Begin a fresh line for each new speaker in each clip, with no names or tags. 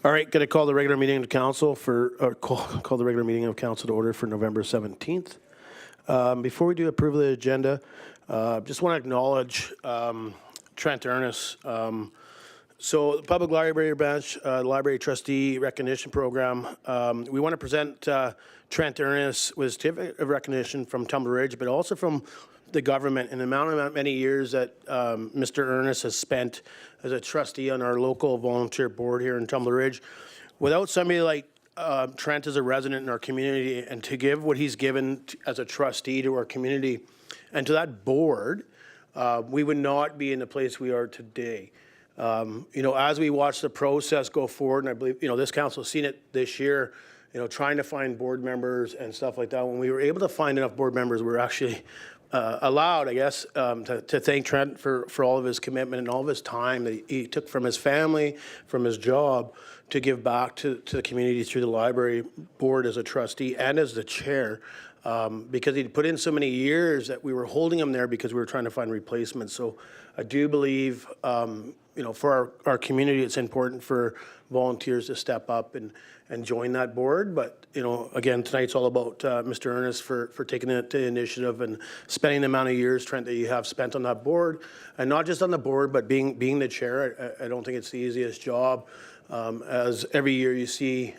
All right, going to call the regular meeting of council call the regular meeting of council to order for November 17th. Before we do approve of the agenda, just want to acknowledge Trent Ernst. So the Public Library Branch, Library Trustee Recognition Program, we want to present Trent Ernst with a certificate of recognition from Tumbler Ridge, but also from the government and the amount of many years that Mr. Ernst has spent as a trustee on our local volunteer board here in Tumbler Ridge. Without somebody like Trent as a resident in our community, and to give what he's given as a trustee to our community and to that board, we would not be in the place we are today. You know, as we watch the process go forward, and I believe, you know, this council has seen it this year, you know, trying to find board members and stuff like that. When we were able to find enough board members, we were actually allowed, I guess, to thank Trent for all of his commitment and all of his time that he took from his family, from his job, to give back to the community through the library board as a trustee and as the chair, because he'd put in so many years that we were holding him there because we were trying to find replacements. So I do believe, you know, for our community, it's important for volunteers to step up and join that board. But, you know, again, tonight's all about Mr. Ernst for taking the initiative and spending the amount of years, Trent, that you have spent on that board. And not just on the board, but being the chair. I don't think it's the easiest job. As every year you see,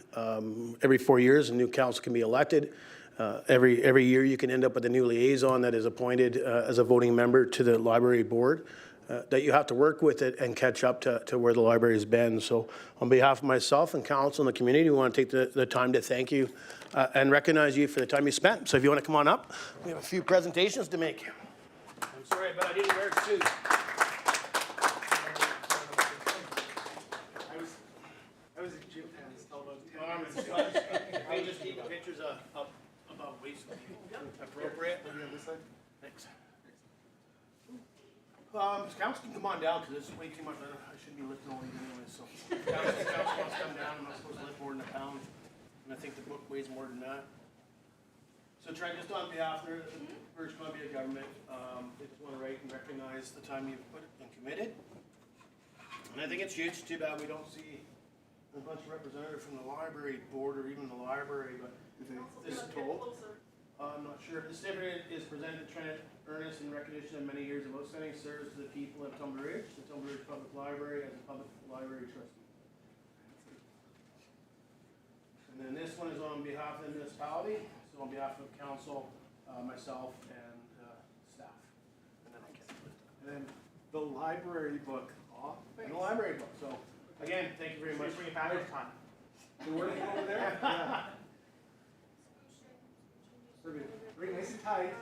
every 4 years, a new council can be elected. Every year you can end up with a new liaison that is appointed as a voting member to the library board. That you have to work with it and catch up to where the library has been. So on behalf of myself and council and the community, we want to take the time to thank you and recognize you for the time you spent. So if you want to come on up, we have a few presentations to make. I'm sorry, but I didn't wear a suit.
I was a gym fan until about 10
Arm
minutes
and
ago.
such. If you just keep the pictures up above waist appropriate.
Maybe on this side?
Thanks. Council can come on down because this is way too much. I shouldn't be lifting all these anyway. So council wants to come down. I'm not supposed to lift more than a pound, and I think the book weighs more than that. So Trent, just on behalf of the British Columbia government, I just want to write and recognize the time you've put and committed. And I think it's huge. Too bad we don't see a bunch of representatives from the library board or even the library, but this is told. I'm not sure. This certificate is presented to Trent Ernst in recognition of many years of outstanding service to the people of Tumbler Ridge, the Tumbler Ridge Public Library, as a public library trustee. And then this one is on behalf of the municipality, so on behalf of council, myself, and staff. And then I can lift it.
And then the library book. Oh,
And the library book. So again, thank you very much.
Bring it back this time. The word over there? Yeah. Bring it nice and tight.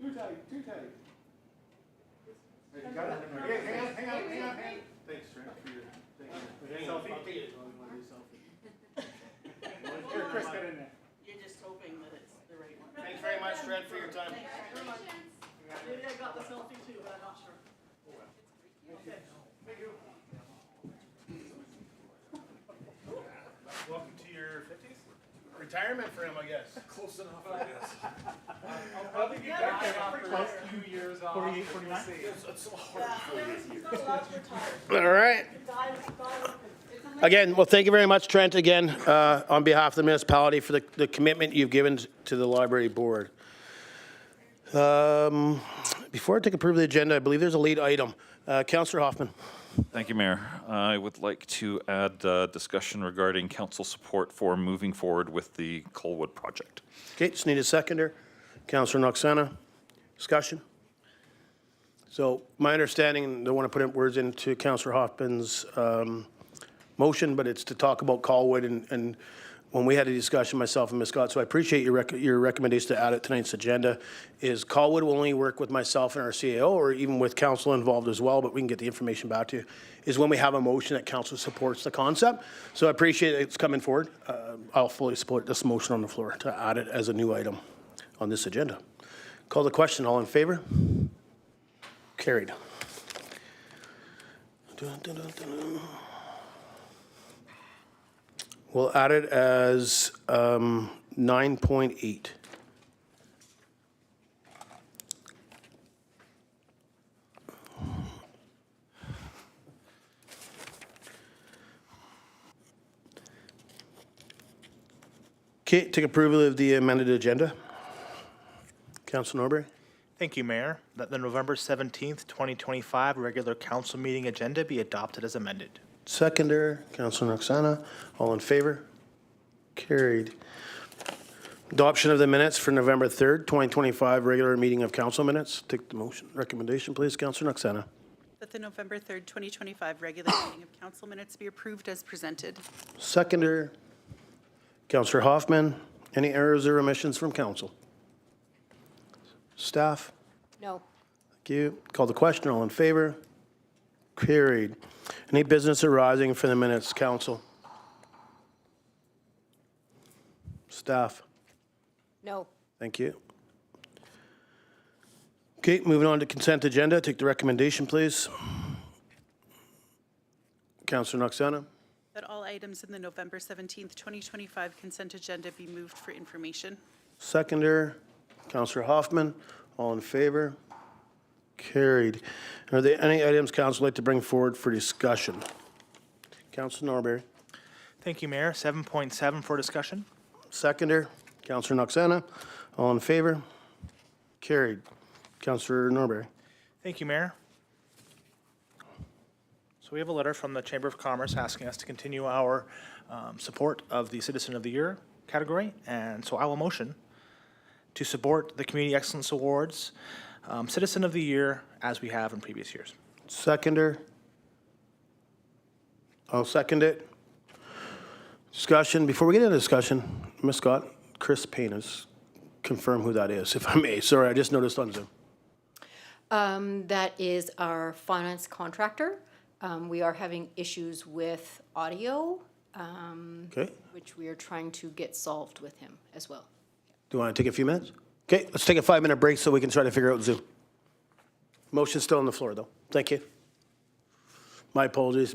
Too tight, too tight. You got it. Hey, hang on.
Thanks, Trent, for your
Selfie? Here, Chris, get in there.
You're just hoping that it's the right one.
Thanks very much, Trent, for your time.
Maybe I got the selfie too, but I'm not sure. Okay.
Thank you.
Welcome to your 50s? Retirement for him, I guess.
Close enough, I guess. I'll probably be back there after a few years off.
48, 49?
It's a hard
Yeah, he's not allowed to retire.
All right. Again, well, thank you very much, Trent, again, on behalf of the municipality for the commitment you've given to the library board. Before I take approve of the agenda, I believe there's a lead item. Councillor Hoffman.
Thank you, Mayor. I would like to add discussion regarding council support for moving forward with the Colwood project.
Okay, just need a seconder. Councillor Noxana. Discussion. So my understanding, and I don't want to put words into Councillor Hoffman's motion, but it's to talk about Colwood and when we had a discussion, myself and Ms. Scott, so I appreciate your recommendation to add it to tonight's agenda, is Colwood will only work with myself and our CAO, or even with council involved as well, but we can get the information back to you, is when we have a motion that council supports the concept. So I appreciate it's coming forward. I'll fully support this motion on the floor to add it as a new item on this agenda. Call the question. All in favor? Carried. Dun, dun, dun, dun. We'll add it as 9.8. Okay, take approval of the amended agenda. Councilor Norbury.
Thank you, Mayor. That the November 17th, 2025 regular council meeting agenda be adopted as amended.
Seconder, Councilor Noxana. All in favor? Carried. Adoption of the minutes for November 3rd, 2025 regular meeting of council minutes. Take the motion. Recommendation, please, Councilor Noxana.
That the November 3rd, 2025 regular meeting of council minutes be approved as presented.
Seconder, Councillor Hoffman. Any errors or omissions from council? Staff?
No.
Thank you. Call the question. All in favor? Carried. Any business arising from the minutes, council? Staff?
No.
Thank you. Okay, moving on to consent agenda. Take the recommendation, please. Councillor Noxana.
That all items in the November 17th, 2025 consent agenda be moved for information.
Seconder, Councillor Hoffman. All in favor? Carried. Are there any items council would like to bring forward for discussion? Councillor Norbury.
Thank you, Mayor. 7.7 for discussion.
Seconder, Councillor Noxana. All in favor? Carried. Councillor Norbury.
Thank you, Mayor. So we have a letter from the Chamber of Commerce asking us to continue our support of the Citizen of the Year category. And so I will motion to support the Community Excellence Awards Citizen of the Year as we have in previous years.
Seconder. I'll second it. Discussion. Before we get into discussion, Ms. Scott, Chris Payne has confirmed who that is, if I may. Sorry, I just noticed on Zoom.
That is our finance contractor. We are having issues with audio,
Okay.
which we are trying to get solved with him as well.
Do you want to take a few minutes? Okay, let's take a 5-minute break so we can try to figure out Zoom. Motion's still on the floor, though. Thank you. My apologies.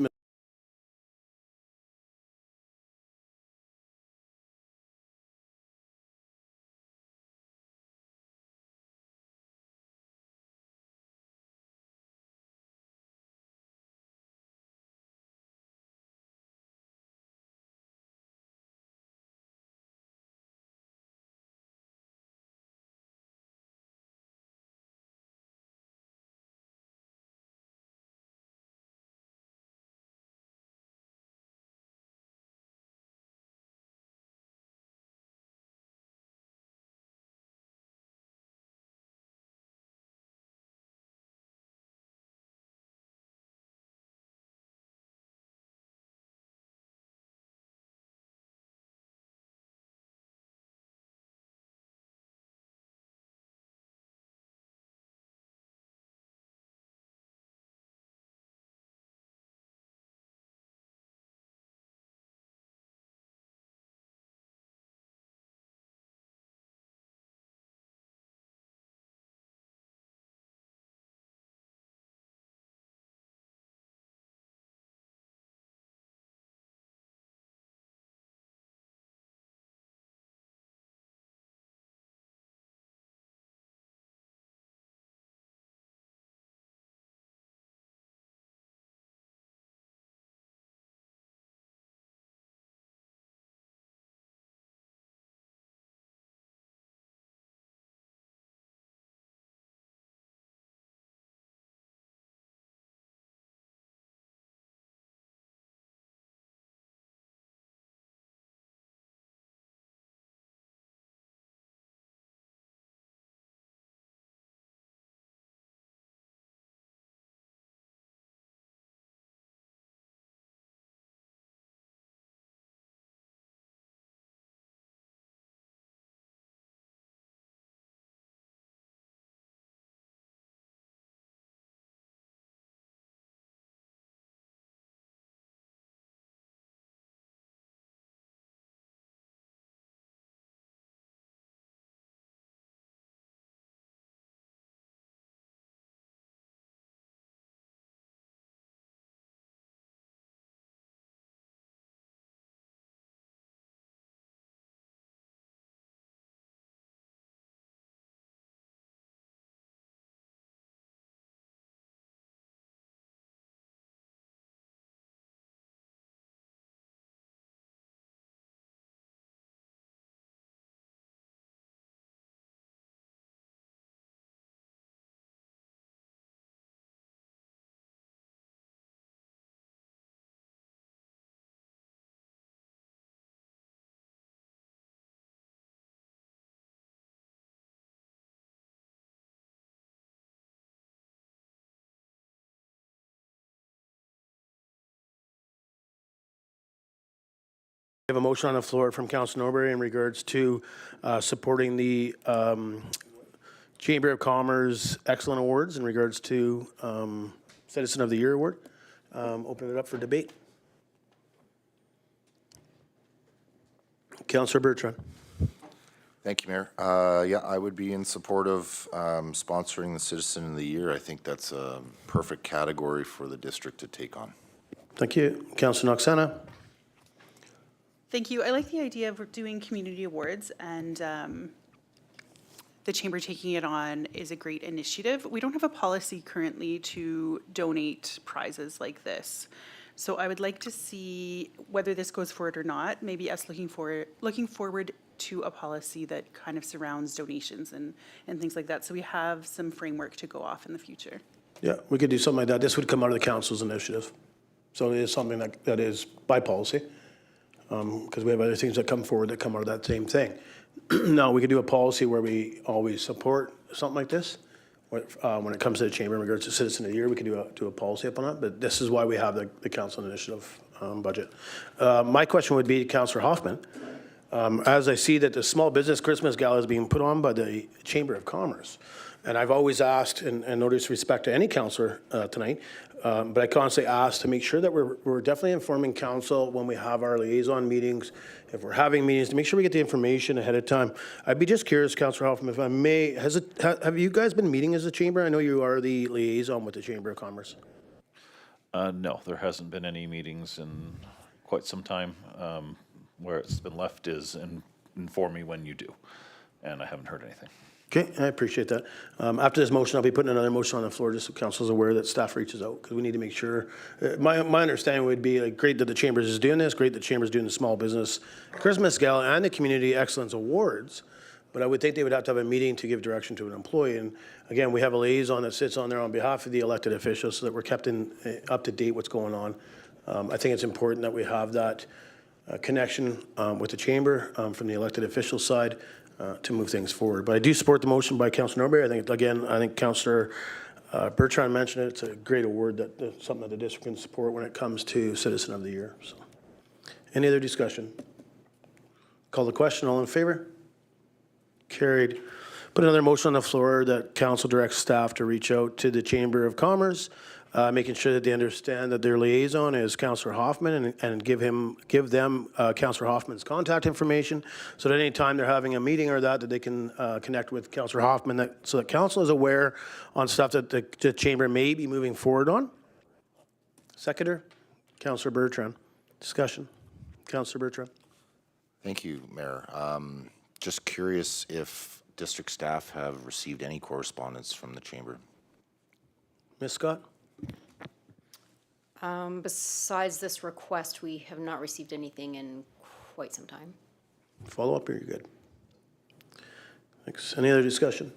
We have a motion on the floor from Councilor Norbury in regards to supporting the Chamber of Commerce Excellent Awards in regards to Citizen of the Year Award. Open it up for debate. Councilor Bertrand.
Thank you, Mayor. Yeah, I would be in support of sponsoring the Citizen of the Year. I think that's a perfect category for the district to take on.
Thank you. Councilor Noxana.
Thank you. I like the idea of doing community awards, and the chamber taking it on is a great initiative. We don't have a policy currently to donate prizes like this. So I would like to see whether this goes forward or not, maybe us looking forward to a policy that kind of surrounds donations and things like that. So we have some framework to go off in the future.
Yeah, we could do something like that. This would come out of the council's initiative. So it is something that is by policy, because we have other things that come forward that come out of that same thing. Now, we could do a policy where we always support something like this. When it comes to the chamber in regards to Citizen of the Year, we could do a policy up on that, but this is why we have the council initiative budget. My question would be to Councillor Hoffman. As I see that the Small Business Christmas Gala is being put on by the Chamber of Commerce, and I've always asked, and no disrespect to any councillor tonight, but I constantly ask to make sure that we're definitely informing council when we have our liaison meetings, if we're having meetings, to make sure we get the information ahead of time. I'd be just curious, Councillor Hoffman, if I may, have you guys been meeting as a chamber? I know you are the liaison with the Chamber of Commerce.
No, there hasn't been any meetings in quite some time. Where it's been left is inform me when you do, and I haven't heard anything.
Okay, I appreciate that. After this motion, I'll be putting another motion on the floor just so council is aware that staff reaches out, because we need to make sure. My understanding would be like, great that the Chambers is doing this, great that the Chambers doing the Small Business Christmas Gala and the Community Excellence Awards, but I would think they would have to have a meeting to give direction to an employee. And again, we have a liaison that sits on there on behalf of the elected officials so that we're kept up to date what's going on. I think it's important that we have that connection with the chamber from the elected official side to move things forward. But I do support the motion by Councillor Norbury. I think Councillor Bertrand mentioned it. It's a great award, that's something that the district can support when it comes to Citizen of the Year. So, any other discussion? Call the question. All in favor? Carried. Put another motion on the floor that council directs staff to reach out to the Chamber of Commerce, making sure that they understand that their liaison is Councillor Hoffman, and give them Councillor Hoffman's contact information, so that any time they're having a meeting or that they can connect with Councillor Hoffman, so that council is aware on stuff that the chamber may be moving forward on. Seconder, Councillor Bertrand. Discussion. Councillor Bertrand.
Thank you, Mayor. Just curious if district staff have received any correspondence from the chamber.
Ms. Scott?
Besides this request, we have not received anything in quite some time.
Follow up, or you're good? Thanks. Any other discussion?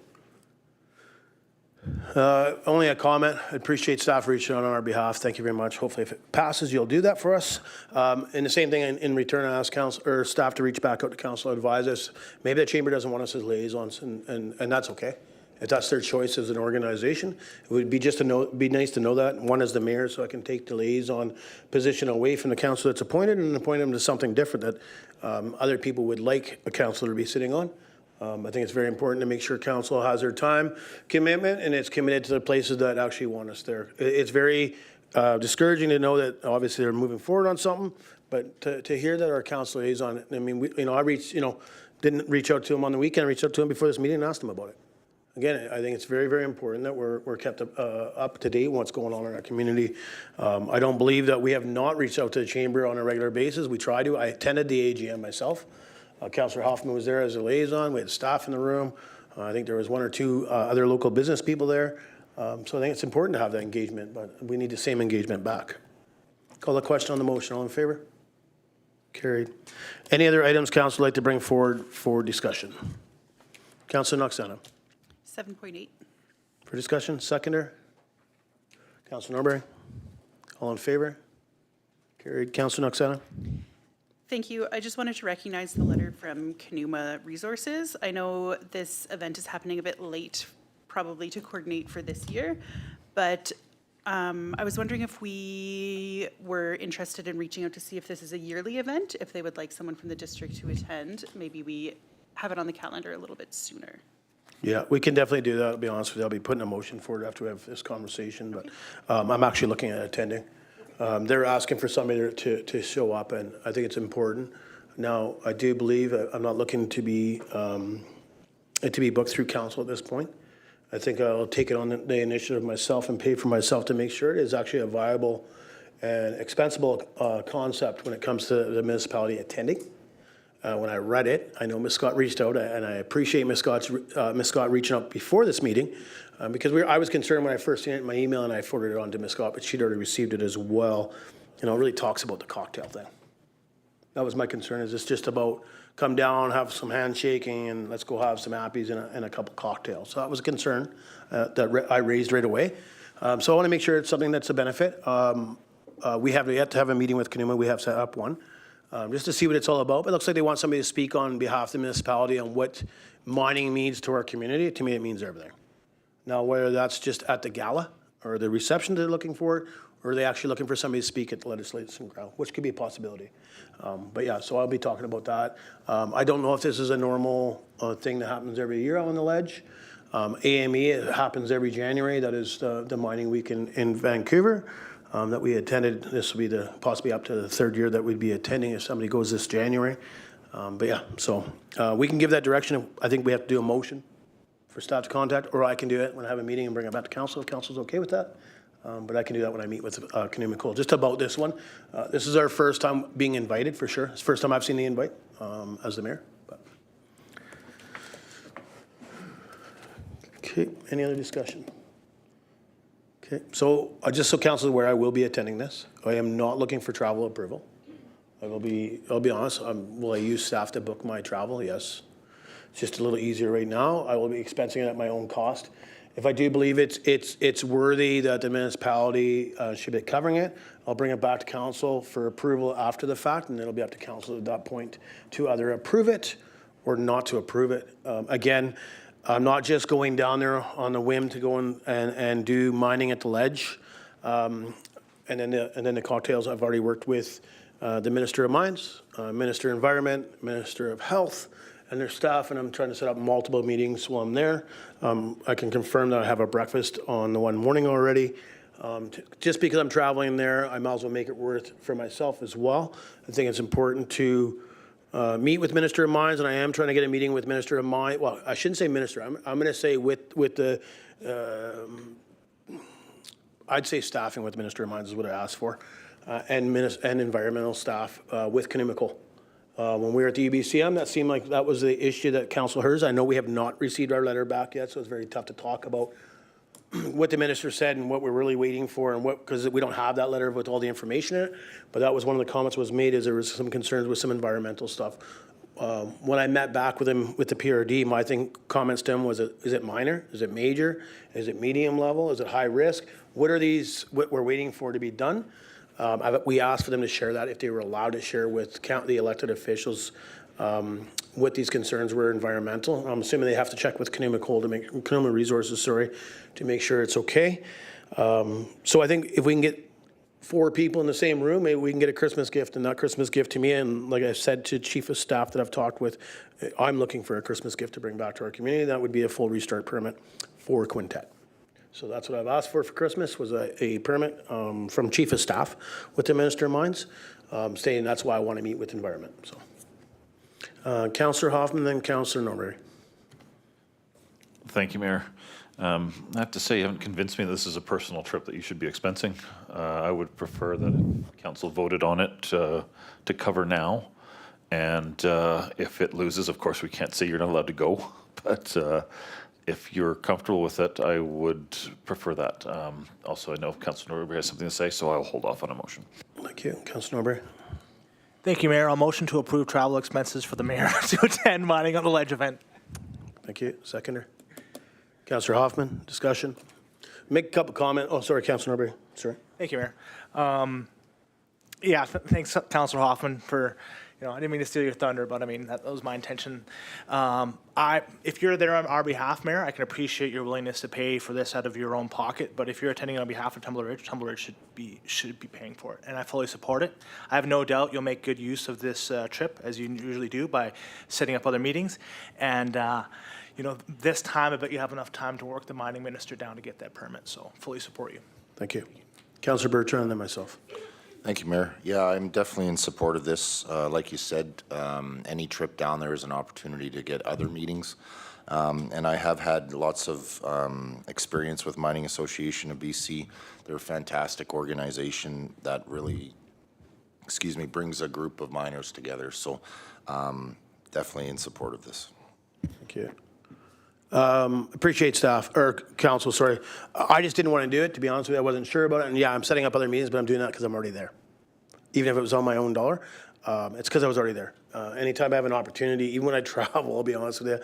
Only a comment. I appreciate staff reaching out on our behalf. Thank you very much. Hopefully, if it passes, you'll do that for us. And the same thing in return, I ask council or staff to reach back out to council, advise us. Maybe the chamber doesn't want us as liaisons, and that's okay. If that's their choice as an organization, it would be be nice to know that. One as the mayor, so I can take the liaison position away from the council that's appointed and appoint them to something different that other people would like a councillor to be sitting on. I think it's very important to make sure council has their time commitment and it's committed to the places that actually want us there. It's very discouraging to know that obviously they're moving forward on something, but to hear that our council liaison, I mean, didn't reach out to him on the weekend, reached out to him before this meeting and asked him about it. Again, I think it's very, very important that we're kept up to date on what's going on in our community. I don't believe that we have not reached out to the chamber on a regular basis. We try to. I attended the AGM myself. Councillor Hoffman was there as a liaison. We had staff in the room. I think there was one or two other local business people there. So I think it's important to have that engagement, but we need the same engagement back. Call the question on the motion. All in favor? Carried. Any other items council would like to bring forward for discussion? Councillor Noxana.
7.8.
For discussion, seconder. Councillor Norbury. All in favor? Carried. Councillor Noxana.
Thank you. I just wanted to recognize the letter from Canuma Resources. I know this event is happening a bit late, probably to coordinate for this year, but I was wondering if we were interested in reaching out to see if this is a yearly event, if they would like someone from the district to attend. Maybe we have it on the calendar a little bit sooner.
Yeah, we can definitely do that. I'll be honest with you. I'll be putting a motion for it after we have this conversation, but I'm actually looking at attending. They're asking for somebody to show up, and I think it's important. Now, I do believe, I'm not looking to be booked through council at this point. I think I'll take it on the initiative myself and pay for myself to make sure it is actually a viable and expensible concept when it comes to the municipality attending. When I read it, I know Ms. Scott reached out, and I appreciate Ms. Scott reaching out before this meeting, because I was concerned when I first seen it in my email, and I forwarded it on to Ms. Scott, but she'd already received it as well. You know, it really talks about the cocktail thing. That was my concern, is it's just about come down, have some handshaking, and let's go have some appies and a couple cocktails. So that was a concern that I raised right away. So I want to make sure it's something that's a benefit. We have yet to have a meeting with Kanuma. We have set up one, just to see what it's all about. But it looks like they want somebody to speak on behalf of the municipality on what mining means to our community. To me, it means everything. Now, whether that's just at the gala or the reception they're looking for, or are they actually looking for somebody to speak at the legislation ground, which could be a possibility. But yeah, so I'll be talking about that. I don't know if this is a normal thing that happens every year on the ledge. AME, it happens every January. That is the mining week in Vancouver that we attended. This will be possibly up to the third year that we'd be attending if somebody goes this January. But yeah, so we can give that direction. I think we have to do a motion for staff to contact, or I can do it when I have a meeting and bring it back to council if council's okay with that. But I can do that when I meet with Kanuma Cole. Just about this one, this is our first time being invited for sure. It's the first time I've seen the invite as the mayor. But. Okay, any other discussion? Okay, so just so council is aware, I will be attending this. I am not looking for travel approval. I'll be honest, will I use staff to book my travel? Yes. It's just a little easier right now. I will be expensing it at my own cost. If I do believe it's worthy that the municipality should be covering it, I'll bring it back to council for approval after the fact, and it'll be up to council at that point to either approve it or not to approve it. Again, I'm not just going down there on a whim to go and do mining at the ledge, and then the cocktails. I've already worked with the Minister of Mines, Minister of Environment, Minister of Health, and their staff, and I'm trying to set up multiple meetings while I'm there. I can confirm that I have a breakfast on the one morning already. Just because I'm traveling there, I might as well make it worth for myself as well. I think it's important to meet with Minister of Mines, and I am trying to get a meeting with Minister of Mines. Well, I shouldn't say Minister. I'm going to say with the, I'd say staffing with Minister of Mines is what I asked for, and environmental staff with Kanuma Cole. When we were at the UBCM, that seemed like that was the issue that council heard. I know we have not received our letter back yet, so it's very tough to talk about what the minister said and what we're really waiting for, and because we don't have that letter with all the information in it. But that was one of the comments was made, is there was some concerns with some environmental stuff. When I met back with him with the PRD, my comments to him was, is it minor? Is it major? Is it medium level? Is it high risk? What are these, what we're waiting for to be done? We asked for them to share that if they were allowed to share with the elected officials what these concerns were environmental. I'm assuming they have to check with Kanuma Cole Kanuma Resources, to make sure it's okay. So I think if we can get 4 people in the same room, maybe we can get a Christmas gift, and that Christmas gift to me, and like I said to Chief of Staff that I've talked with, I'm looking for a Christmas gift to bring back to our community. That would be a full restart permit for Quintet. So that's what I've asked for Christmas, was a permit from Chief of Staff with the Minister of Mines, stating that's why I want to meet with Environment. So, Councillor Hoffman, then Councillor Norbury.
Thank you, Mayor. I have to say, you haven't convinced me this is a personal trip that you should be expensing. I would prefer that council voted on it to cover now. And if it loses, of course, we can't say you're not allowed to go. But if you're comfortable with it, I would prefer that. Also, I know Councillor Norbury has something to say, so I'll hold off on a motion.
Thank you. Councillor Norbury.
Thank you, Mayor. I'll motion to approve travel expenses for the mayor to attend mining on the ledge event.
Thank you. Seconder. Councillor Hoffman, discussion. Make a couple comment. Oh, sorry, Councillor Norbury. Sorry.
Thank you, Mayor. Thanks, Councillor Hoffman, for I didn't mean to steal your thunder, but I mean, that was my intention. If you're there on our behalf, Mayor, I can appreciate your willingness to pay for this out of your own pocket, but if you're attending on behalf of Tumbler Ridge should be paying for it, and I fully support it. I have no doubt you'll make good use of this trip, as you usually do, by setting up other meetings, and this time, I bet you have enough time to work the mining minister down to get that permit, so fully support you.
Thank you. Councillor Bertrand and then myself.
Thank you, Mayor. Yeah, I'm definitely in support of this. Like you said, any trip down there is an opportunity to get other meetings. And I have had lots of experience with Mining Association of BC. They're a fantastic organization that really, brings a group of miners together. So definitely in support of this.
Thank you. Appreciate staff, or council, sorry. I just didn't want to do it, to be honest with you. I wasn't sure about it. And yeah, I'm setting up other meetings, but I'm doing that because I'm already there. Even if it was on my own dollar, it's because I was already there. Anytime I have an opportunity, even when I travel, I'll be honest with you.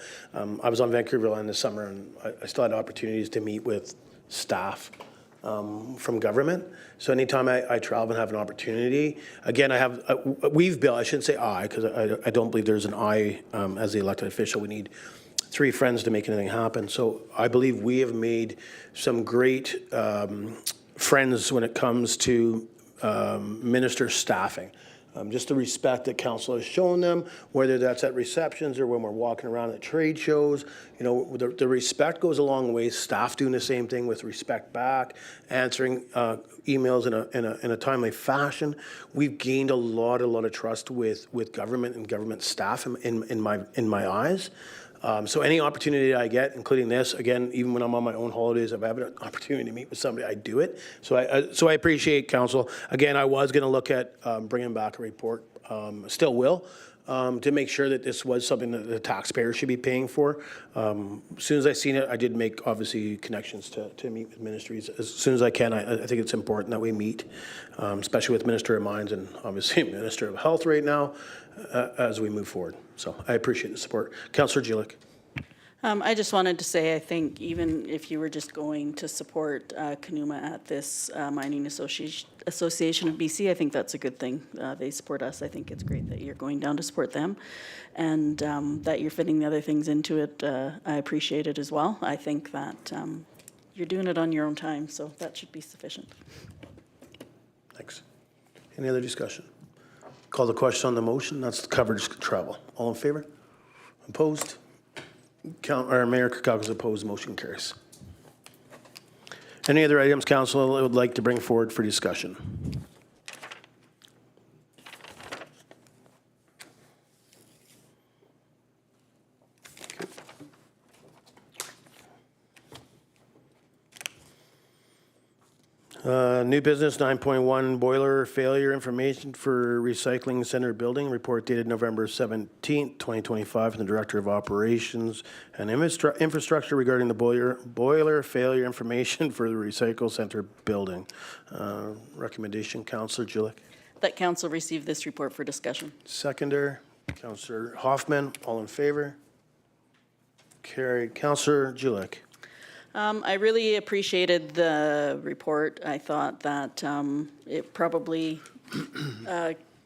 I was on Vancouver Island this summer, and I still had opportunities to meet with staff from government. So anytime I travel and have an opportunity, again, we've built, I shouldn't say because I don't believe there's an I as the elected official. We need 3 friends to make anything happen. So I believe we have made some great friends when it comes to minister staffing. Just the respect that council has shown them, whether that's at receptions or when we're walking around at trade shows, the respect goes a long way. Staff doing the same thing with respect back, answering emails in a timely fashion. We've gained a lot of trust with government and government staff in my eyes. So any opportunity I get, including this, again, even when I'm on my own holidays, if I have an opportunity to meet with somebody, I do it. So I appreciate council. Again, I was going to look at bringing back a report, still will, to make sure that this was something that the taxpayer should be paying for. As soon as I seen it, I did make, obviously, connections to meet with ministries. As soon as I can, I think it's important that we meet, especially with Minister of Mines and obviously Minister of Health right now, as we move forward. So I appreciate the support. Councillor Jelic.
I just wanted to say, I think even if you were just going to support Kanuma at this Mining Association of BC, I think that's a good thing. They support us. I think it's great that you're going down to support them, and that you're fitting the other things into it. I appreciate it as well. I think that you're doing it on your own time, so that should be sufficient.
Thanks. Any other discussion? Call the question on the motion. That's the coverage travel. All in favor? Opposed? Mayor Krakowka is opposed. Motion carries. Any other items council would like to bring forward for discussion? New business 9.1 boiler failure information for recycling center building. Report dated November 17th, 2025 from the Director of Operations and Infrastructure regarding the boiler failure information for the recycle center building. Recommendation, Councillor Jelic.
That council receive this report for discussion.
Seconder, Councillor Hoffman. All in favor? Carried. Councillor Jelic.
I really appreciated the report. I thought that it probably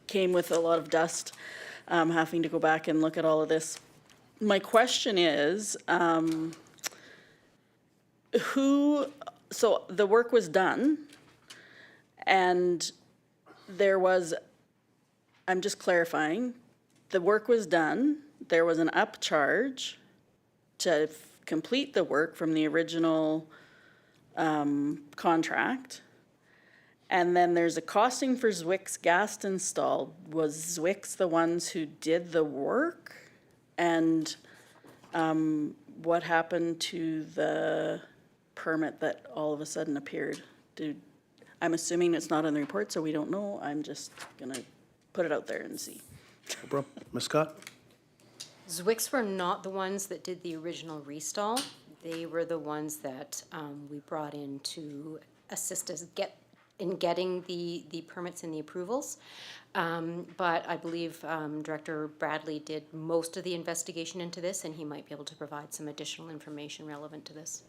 came with a lot of dust, having to go back and look at all of this. My question is, so the work was done, and there was, I'm just clarifying, the work was done, there was an upcharge to complete the work from the original contract. And then there's a costing for Zwick's gas installed. Was Zwick's the ones who did the work? And what happened to the permit that all of a sudden appeared? I'm assuming it's not in the report, so we don't know. I'm just gonna put it out there and see.
No problem. Ms. Scott?
Zwick's were not the ones that did the original restall. They were the ones that we brought in to assist us in getting the permits and the approvals. But I believe Director Bradley did most of the investigation into this, and he might be able to provide some additional information relevant to this.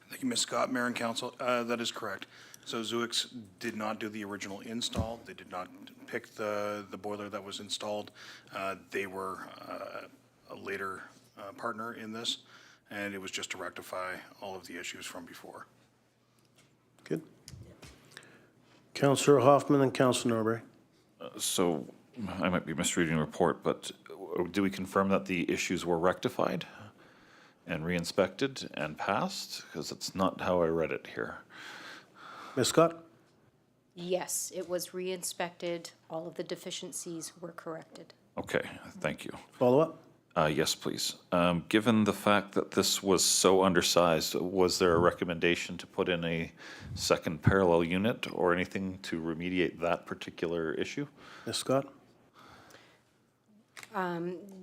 Thank you, Ms. Scott, Mayor and Council. That is correct. So Zuix did not do the original install. They did not pick the boiler that was installed. They were a later partner in this, and it was just to rectify all of the issues from before.
Good. Councillor Hoffman and Councillor Norbury.
So I might be misreading the report, but do we confirm that the issues were rectified and re-inspected and passed? Because that's not how I read it here.
Ms. Scott?
Yes, it was re-inspected. All of the deficiencies were corrected.
Okay, thank you.
Follow up?
Yes, please. Given the fact that this was so undersized, was there a recommendation to put in a second parallel unit or anything to remediate that particular issue?
Ms. Scott?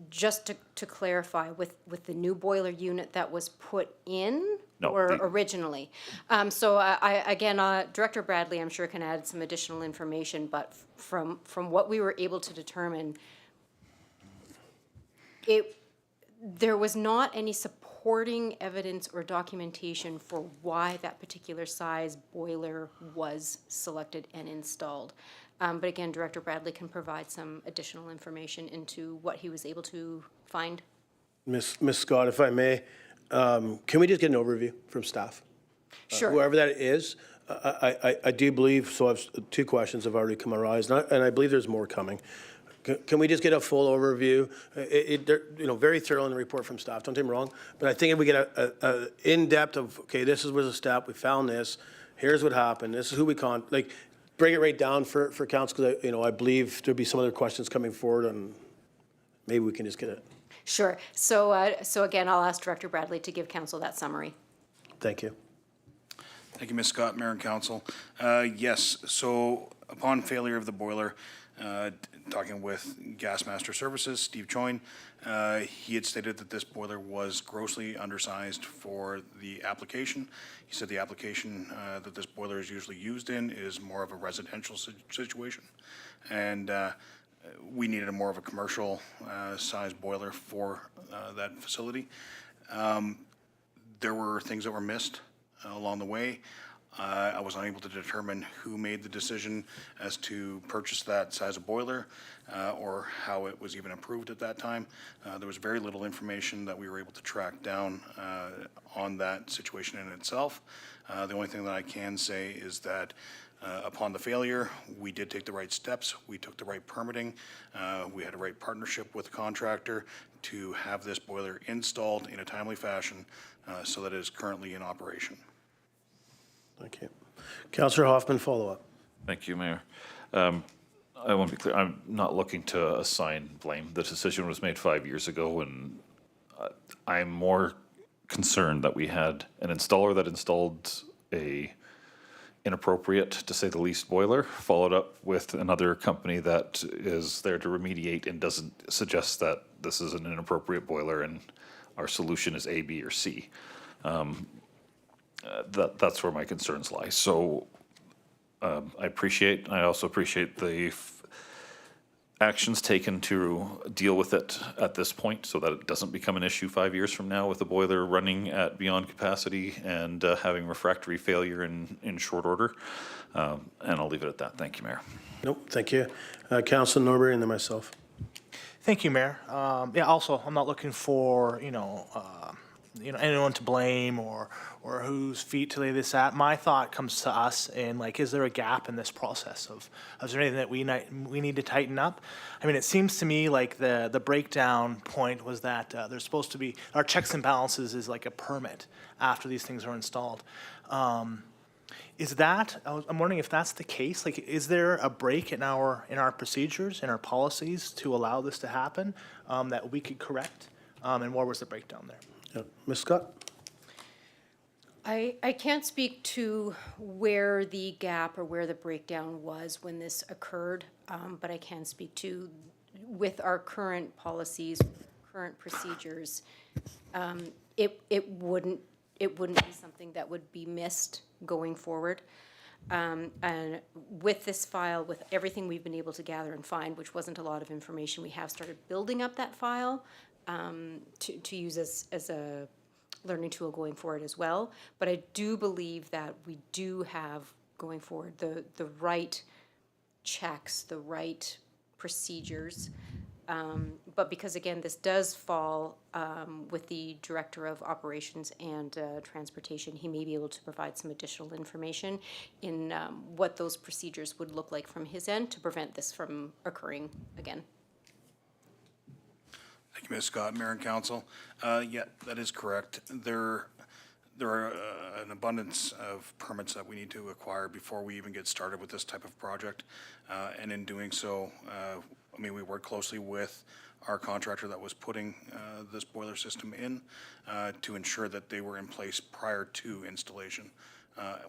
Just to clarify, with the new boiler unit that was put in?
No,
Or
the-
originally? So again, Director Bradley, I'm sure, can add some additional information, but from what we were able to determine, there was not any supporting evidence or documentation for why that particular size boiler was selected and installed. But again, Director Bradley can provide some additional information into what he was able to find.
Ms. Scott, if I may, can we just get an overview from staff?
Sure.
Whoever that is, I do believe, so I've, two questions have already come arise, and I believe there's more coming. Can we just get a full overview? Very thorough in the report from staff, don't take me wrong, but I think if we get a in-depth of, okay, this was a step, we found this, here's what happened, this is who we bring it right down for council, because I believe there'll be some other questions coming forward, and maybe we can just get it.
Sure. So again, I'll ask Director Bradley to give council that summary.
Thank you.
Thank you, Ms. Scott, Mayor and Council. Yes, so upon failure of the boiler, talking with Gas Master Services, Steve Choyne, he had stated that this boiler was grossly undersized for the application. He said the application that this boiler is usually used in is more of a residential situation. And we needed a more of a commercial size boiler for that facility. There were things that were missed along the way. I was unable to determine who made the decision as to purchase that size of boiler or how it was even approved at that time. There was very little information that we were able to track down on that situation in itself. The only thing that I can say is that upon the failure, we did take the right steps. We took the right permitting. We had a right partnership with the contractor to have this boiler installed in a timely fashion so that it is currently in operation.
Thank you. Councillor Hoffman, follow up.
Thank you, Mayor. I want to be clear, I'm not looking to assign blame. The decision was made 5 years ago, and I'm more concerned that we had an installer that installed a inappropriate, to say the least, boiler, followed up with another company that is there to remediate and doesn't suggest that this is an inappropriate boiler and our solution is A, B, or C. That's where my concerns lie. So I also appreciate the actions taken to deal with it at this point so that it doesn't become an issue 5 years from now with the boiler running at beyond capacity and having refractory failure in short order. And I'll leave it at that. Thank you, Mayor.
Nope, thank you. Councillor Norbury and then myself.
Thank you, Mayor. Also, I'm not looking for, anyone to blame or whose feet to lay this at. My thought comes to us in is there a gap in this process is there anything that we need to tighten up? I mean, it seems to me like the breakdown point was that there's supposed to be, our checks and balances is like a permit after these things are installed. Is that, I'm wondering if that's the case, is there a break in our procedures, in our policies to allow this to happen that we could correct? And where was the breakdown there?
Yeah. Ms. Scott?
I can't speak to where the gap or where the breakdown was when this occurred, but I can speak to, with our current policies, current procedures, it wouldn't be something that would be missed going forward. And with this file, with everything we've been able to gather and find, which wasn't a lot of information, we have started building up that file to use as a learning tool going forward as well. But I do believe that we do have going forward, the right checks, the right procedures. But because, again, this does fall with the Director of Operations and Transportation, he may be able to provide some additional information in what those procedures would look like from his end to prevent this from occurring again.
Thank you, Ms. Scott, Mayor and Council. Yeah, that is correct. There are an abundance of permits that we need to acquire before we even get started with this type of project. And in doing so, I mean, we work closely with our contractor that was putting this boiler system in to ensure that they were in place prior to installation.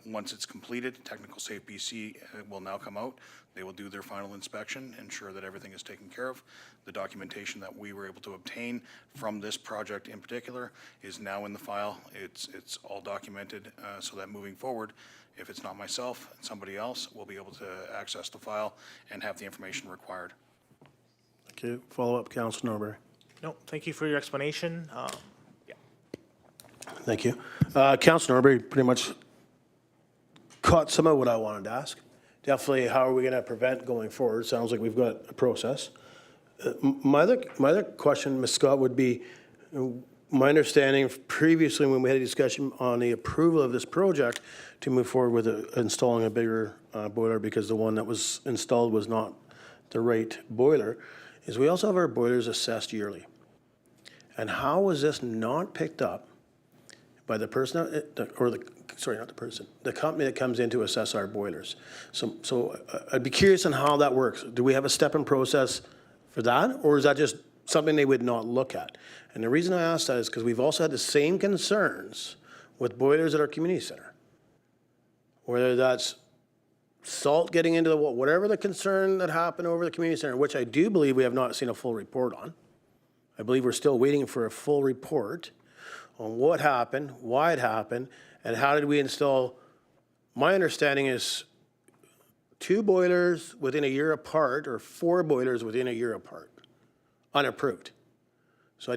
Once it's completed, Technical Safe BC will now come out. They will do their final inspection, ensure that everything is taken care of. The documentation that we were able to obtain from this project in particular is now in the file. It's all documented so that moving forward, if it's not myself, somebody else will be able to access the file and have the information required.
Okay, follow up, Councilor Norbury.
No, thank you for your explanation. Yeah.
Thank you. Councilor Norbury pretty much caught some of what I wanted to ask. Definitely, how are we going to prevent going forward? Sounds like we've got a process. My other question, Ms. Scott, would be, my understanding previously when we had a discussion on the approval of this project to move forward with installing a bigger boiler because the one that was installed was not the right boiler, is we also have our boilers assessed yearly. And how was this not picked up by the person, or the, sorry, not the person, the company that comes in to assess our boilers? So I'd be curious on how that works. Do we have a step in process for that, or is that just something they would not look at? And the reason I ask that is because we've also had the same concerns with boilers at our community center. Whether that's salt getting into the, whatever the concern that happened over the community center, which I do believe we have not seen a full report on. I believe we're still waiting for a full report on what happened, why it happened, and how did we install. My understanding is 2 boilers within a year apart, or 4 boilers within a year apart, unapproved. So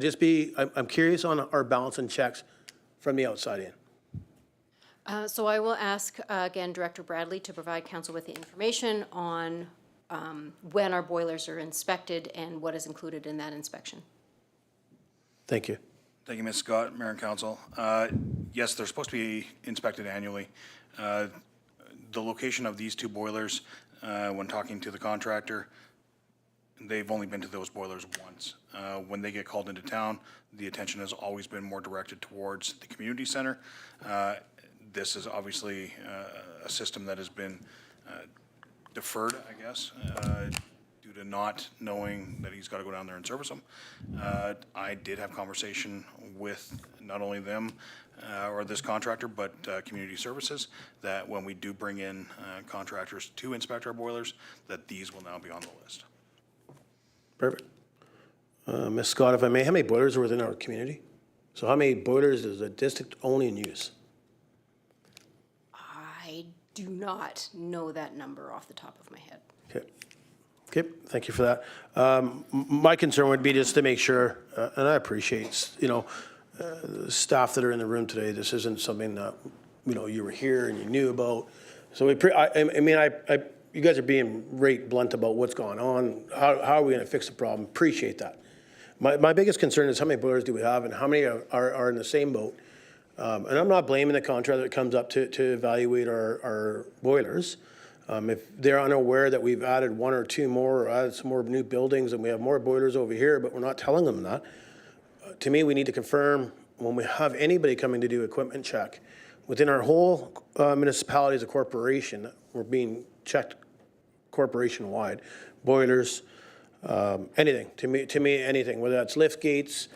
I'm curious on our balance and checks from the outside in.
So I will ask, again, Director Bradley to provide council with the information on when our boilers are inspected and what is included in that inspection.
Thank you.
Thank you, Ms. Scott, Mayor and Council. Yes, they're supposed to be inspected annually. The location of these 2 boilers, when talking to the contractor, they've only been to those boilers once. When they get called into town, the attention has always been more directed towards the community center. This is obviously a system that has been deferred, I guess, due to not knowing that he's got to go down there and service them. I did have conversation with not only them or this contractor, but community services, that when we do bring in contractors to inspect our boilers, that these will now be on the list.
Perfect. Ms. Scott, if I may, how many boilers are within our community? So how many boilers does the district own in use?
I do not know that number off the top of my head.
Okay. Okay, thank you for that. My concern would be just to make sure, and I appreciate, the staff that are in the room today, this isn't something that, you were here and you knew about. So you guys are being right blunt about what's going on. How are we going to fix the problem? Appreciate that. My biggest concern is how many boilers do we have and how many are in the same boat? And I'm not blaming the contractor that comes up to evaluate our boilers. If they're unaware that we've added 1 or 2 more or added some more new buildings and we have more boilers over here, but we're not telling them that, to me, we need to confirm when we have anybody coming to do equipment check, within our whole municipality as a corporation, we're being checked corporation-wide, boilers, anything, to me, anything, whether that's lift gates,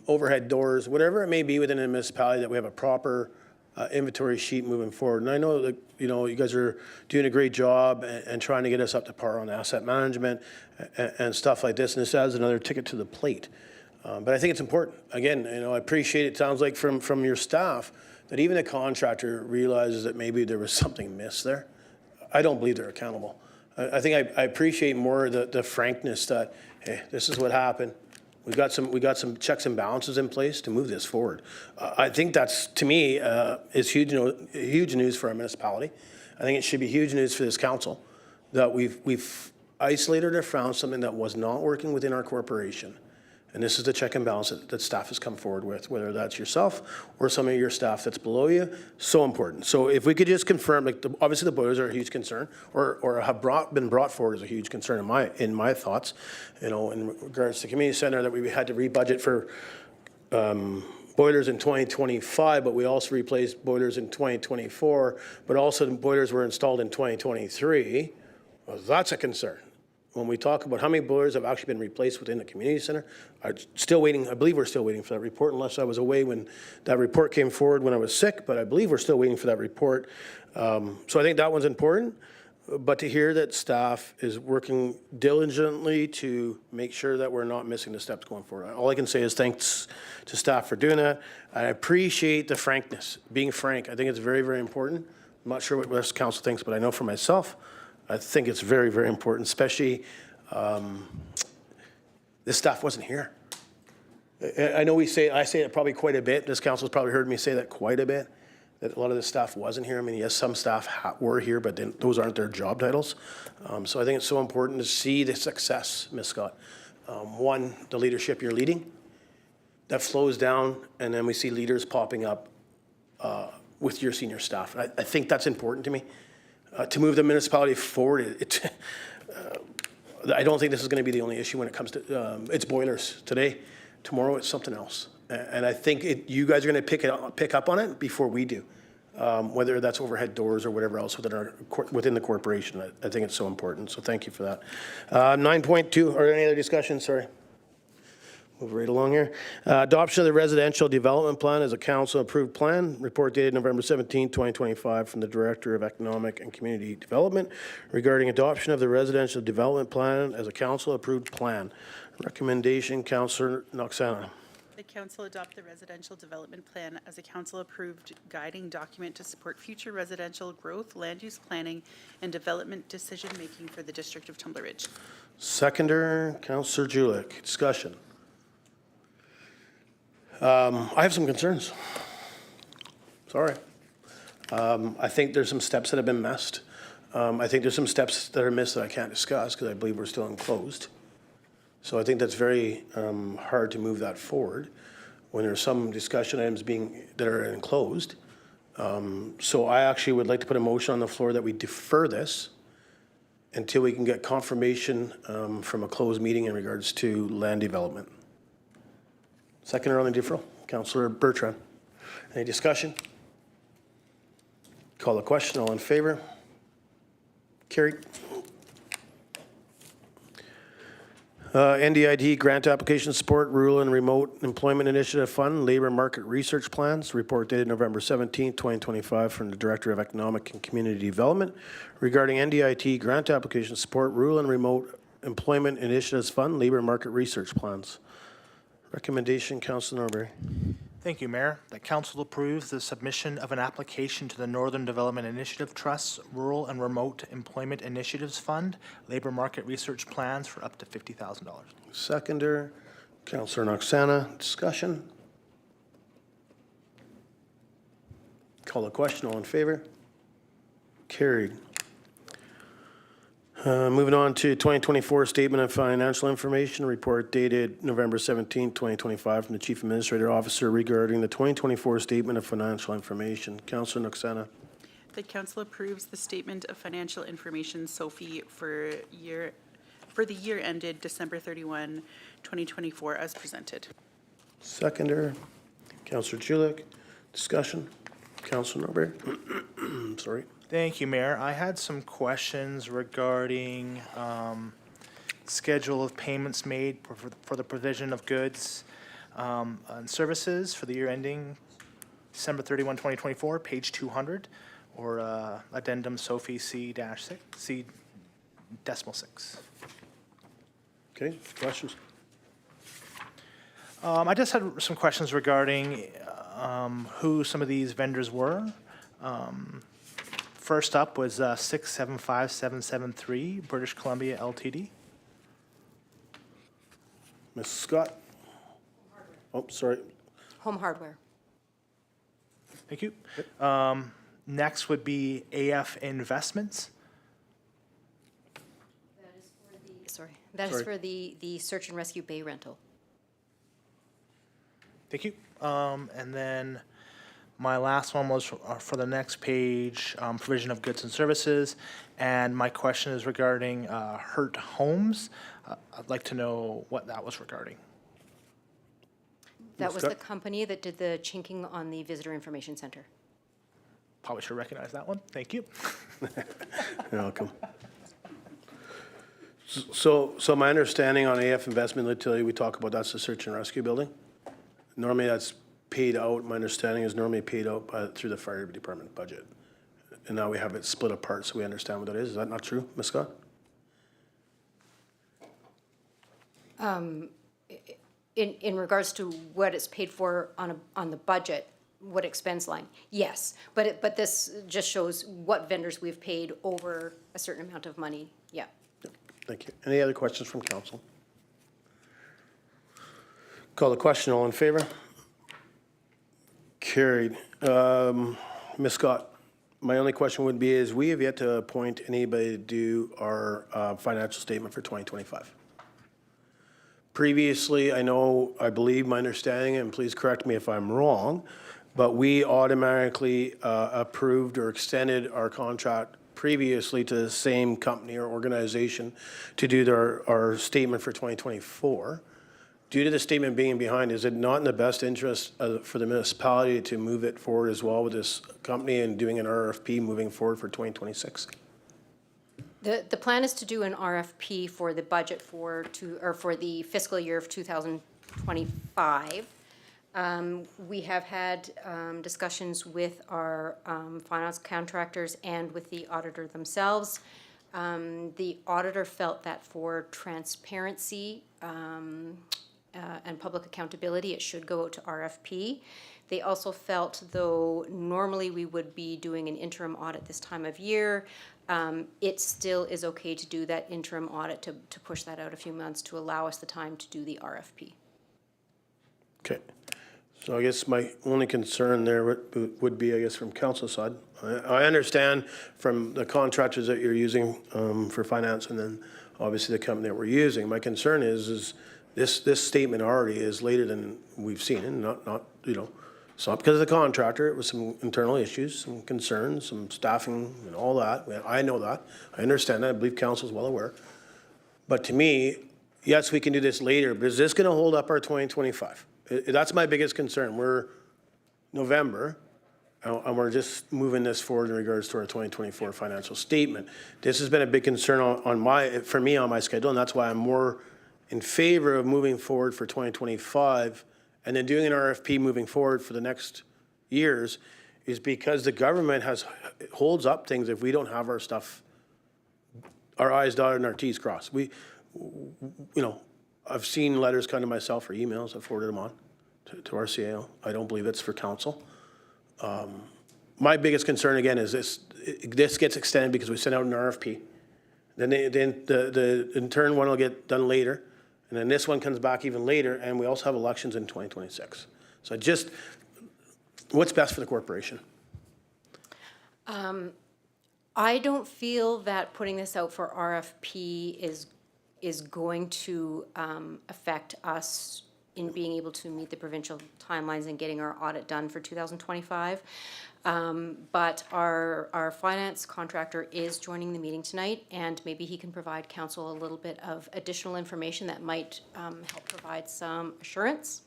overhead doors, whatever it may be within a municipality, that we have a proper inventory sheet moving forward. And I know that, you guys are doing a great job and trying to get us up to par on asset management and stuff like this, and this adds another ticket to the plate. But I think it's important. Again, I appreciate it. Sounds like from your staff that even a contractor realizes that maybe there was something missed there. I don't believe they're accountable. I think I appreciate more the frankness that, hey, this is what happened. We got some checks and balances in place to move this forward. I think that's, to me, is huge news for our municipality. I think it should be huge news for this council that we've isolated or found something that was not working within our corporation. And this is the check and balance that staff has come forward with, whether that's yourself or some of your staff that's below you. So important. So if we could just confirm, like, obviously the boilers are a huge concern, or have been brought forward as a huge concern in my thoughts, in regards to the community center, that we had to rebudget for boilers in 2025, but we also replaced boilers in 2024, but also the boilers were installed in 2023. Well, that's a concern. When we talk about how many boilers have actually been replaced within the community center, I'm still waiting. I believe we're still waiting for that report, unless I was away when that report came forward when I was sick, but I believe we're still waiting for that report. So I think that one's important. But to hear that staff is working diligently to make sure that we're not missing the steps going forward. All I can say is thanks to staff for doing that. I appreciate the frankness, being frank. I think it's very, very important. I'm not sure what the rest of the council thinks, but I know for myself, I think it's very, very important, especially this staff wasn't here. I know I say it probably quite a bit. This council's probably heard me say that quite a bit, that a lot of the staff wasn't here. I mean, yes, some staff were here, but those aren't their job titles. So I think it's so important to see the success, Ms. Scott. One, the leadership you're leading, that flows down, and then we see leaders popping up with your senior staff. I think that's important to me. To move the municipality forward, I don't think this is going to be the only issue when it comes to it's boilers today. Tomorrow it's something else, and I think you guys are going to pick up on it before we do, whether that's overhead doors or whatever else within the corporation. I think it's so important. So thank you for that. 9.2. Are there any other discussions? Sorry. Move right along here. Adoption of the residential development plan as a council approved plan. Report dated November 17, 2025 from the Director of Economic and Community Development regarding adoption of the residential development plan as a council approved plan. Recommendation, Councillor Noxana.
The council adopt the residential development plan as a council approved guiding document to support future residential growth, land use planning, and development decision making for the District of Tumbler Ridge.
Seconder, Councillor Julik. Discussion. I have some concerns. Sorry. I think there's some steps that have been missed. I think there's some steps that are missed that I can't discuss because I believe we're still enclosed. So I think that's very hard to move that forward when there's some discussion items that are enclosed. So I actually would like to put a motion on the floor that we defer this until we can get confirmation from a closed meeting in regards to land development. Seconder on the deferral, Councillor Bertrand. Any discussion? Call the question. All in favor? Carried. NDIT Grant Application Support Rural and Remote Employment Initiative Fund Labor Market Research Plans. Report dated November 17, 2025 from the Director of Economic and Community Development regarding NDIT Grant Application Support Rural and Remote Employment Initiatives Fund Labor Market Research Plans. Recommendation, Councillor Norbury.
Thank you, Mayor. That council approves the submission of an application to the Northern Development Initiative Trust's Rural and Remote Employment Initiatives Fund, Labor Market Research Plans for up to $50,000.
Seconder, Councillor Noxana. Discussion. Call the question. All in favor? Carried. Moving on to 2024 Statement of Financial Information, report dated November 17, 2025 from the Chief Administrative Officer regarding the 2024 Statement of Financial Information. Councillor Noxana.
The council approves the Statement of Financial Information, SOFI, for the year ended December 31, 2024 as presented.
Seconder, Councillor Julik. Discussion. Councillor Norbury. Sorry.
Thank you, Mayor. I had some questions regarding schedule of payments made for the provision of goods and services for the year ending December 31, 2024, page 200, or addendum SOFI C-6.
Okay, questions?
I just had some questions regarding who some of these vendors were. First up was 675773, British Columbia Ltd.
Ms. Scott, Oh, sorry.
Home hardware.
Thank you. Next would be AF Investments.
That is
Sorry.
for the search and rescue bay rental.
Thank you. And then my last one was for the next page, provision of goods and services. And my question is regarding Hurt Homes. I'd like to know what that was regarding.
That was the
Scott?
company that did the chinking on the visitor information center.
Probably should recognize that one. Thank you.
You're welcome. So my understanding on AF Investment Utility, we talk about that's the search and rescue building. Normally that's paid out, my understanding is normally paid out through the fire department budget. And now we have it split apart, so we understand what that is. Is that not true, Ms. Scott?
In regards to what it's paid for on the budget, what expense line, yes. But this just shows what vendors we've paid over a certain amount of money, yeah.
Thank you. Any other questions from council? Call the question, all in favor? Carried. Ms. Scott, my only question would be is we have yet to appoint anybody to do our financial statement for 2025. Previously, I believe my understanding, and please correct me if I'm wrong, but we automatically approved or extended our contract previously to the same company or organization to do our statement for 2024. Due to the statement being behind, is it not in the best interest for the municipality to move it forward as well with this company and doing an RFP moving forward for 2026?
The plan is to do an RFP for the budget for the fiscal year of 2025. We have had discussions with our finance contractors and with the auditor themselves. The auditor felt that for transparency and public accountability, it should go out to RFP. They also felt, though normally we would be doing an interim audit this time of year, it still is okay to do that interim audit to push that out a few months to allow us the time to do the RFP.
Okay. So I guess my only concern there would be, I guess, from council side. I understand from the contractors that you're using for finance and then obviously the company that we're using. My concern is this statement already is later than we've seen, and not it's not because of the contractor. It was some internal issues, some concerns, some staffing and all that. I know that. I understand that. I believe council is well aware. But to me, yes, we can do this later, but is this going to hold up our 2025? That's my biggest concern. We're November, and we're just moving this forward in regards to our 2024 financial statement. This has been a big concern for me on my schedule, and that's why I'm more in favor of moving forward for 2025 and then doing an RFP moving forward for the next years, is because the government holds up things if we don't have our stuff, our I's dotted and our T's crossed. I've seen letters come to myself or emails. I've forwarded them on to our CAO. I don't believe it's for council. My biggest concern, again, is this gets extended because we sent out an RFP. Then the intern one will get done later. And then this one comes back even later. And we also have elections in 2026. So what's best for the corporation?
I don't feel that putting this out for RFP is going to affect us in being able to meet the provincial timelines and getting our audit done for 2025. But our finance contractor is joining the meeting tonight, and maybe he can provide council a little bit of additional information that might help provide some assurance.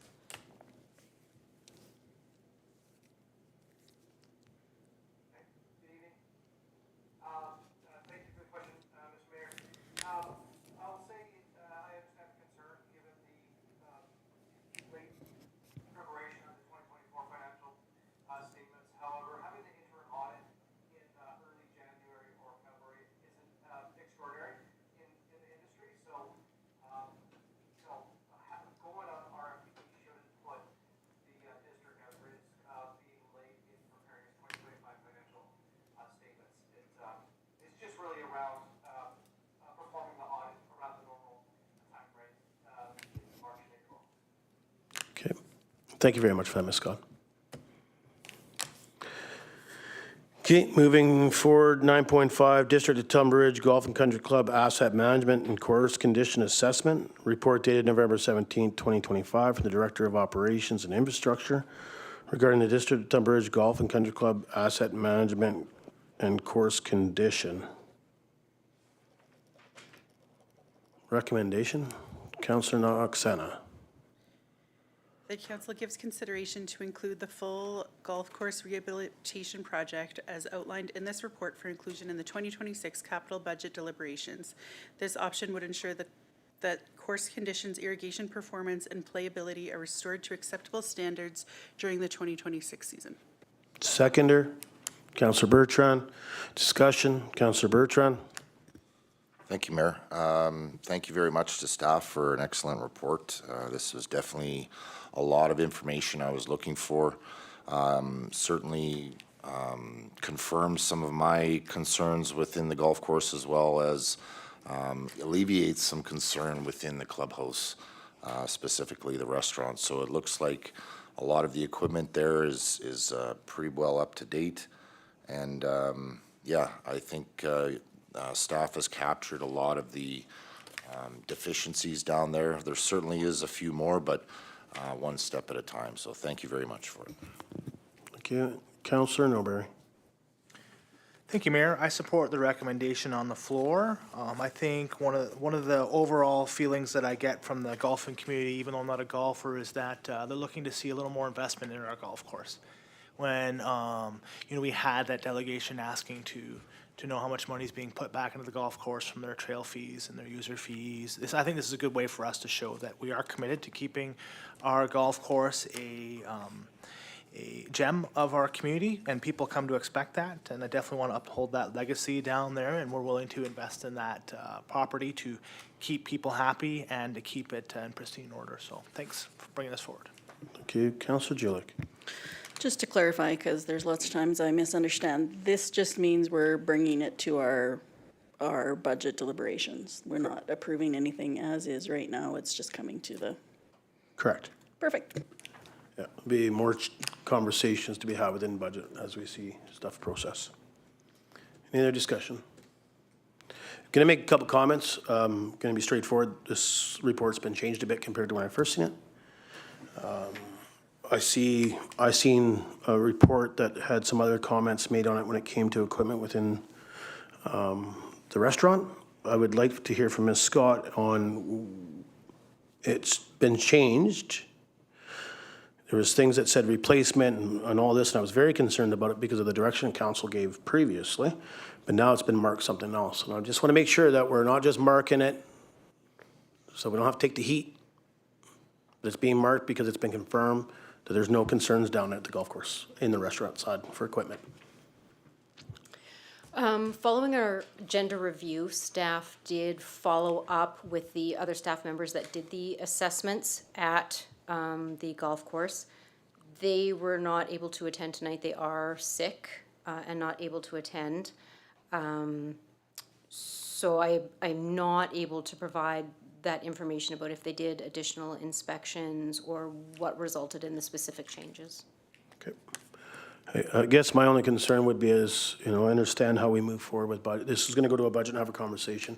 Thank you very much for that, Ms. Scott. Okay, moving forward, 9.5, District of Tunbridge Golf and Country Club Asset Management and Course Condition Assessment. Report dated November 17, 2025, from the Director of Operations and Infrastructure regarding the District of Tunbridge Golf and Country Club Asset Management and Course Condition. Recommendation, Councillor Haakstad.
The council gives consideration to include the full golf course rehabilitation project as outlined in this report for inclusion in the 2026 capital budget deliberations. This option would ensure that course conditions, irrigation performance, and playability are restored to acceptable standards during the 2026 season.
Seconder, Councillor Bertrand. Discussion, Councillor Bertrand.
Thank you, Mayor. Thank you very much to staff for an excellent report. This was definitely a lot of information I was looking for. Certainly confirms some of my concerns within the golf course, as well as alleviates some concern within the clubhouse, specifically the restaurant. So it looks like a lot of the equipment there is pretty well up to date. And yeah, I think staff has captured a lot of the deficiencies down there. There certainly is a few more, but one step at a time. So thank you very much for it.
Thank you. Councillor Norbury.
Thank you, Mayor. I support the recommendation on the floor. I think one of the overall feelings that I get from the golfing community, even though I'm not a golfer, is that they're looking to see a little more investment in our golf course. When we had that delegation asking to know how much money is being put back into the golf course from their trail fees and their user fees. I think this is a good way for us to show that we are committed to keeping our golf course a gem of our community, and people come to expect that. And I definitely want to uphold that legacy down there, and we're willing to invest in that property to keep people happy and to keep it in pristine order. So thanks for bringing this forward.
Thank you. Councillor Julik.
Just to clarify, because there's lots of times I misunderstand, this just means we're bringing it to our budget deliberations. We're not approving anything as is right now. It's just coming to the,
Correct.
perfect.
Yeah, be more conversations to be had within budget as we see stuff process. Any other discussion? Going to make a couple comments. Going to be straightforward. This report's been changed a bit compared to when I first seen it. I seen a report that had some other comments made on it when it came to equipment within the restaurant. I would like to hear from Ms. Scott on, it's been changed. There was things that said replacement and all this, and I was very concerned about it because of the direction council gave previously, but now it's been marked something else. And I just want to make sure that we're not just marking it so we don't have to take the heat. It's being marked because it's been confirmed that there's no concerns down at the golf course in the restaurant side for equipment.
Following our agenda review, staff did follow up with the other staff members that did the assessments at the golf course. They were not able to attend tonight. They are sick and not able to attend. So I'm not able to provide that information about if they did additional inspections or what resulted in the specific changes.
Okay. I guess my only concern would be is, I understand how we move forward with budget. This is going to go to a budget and have a conversation.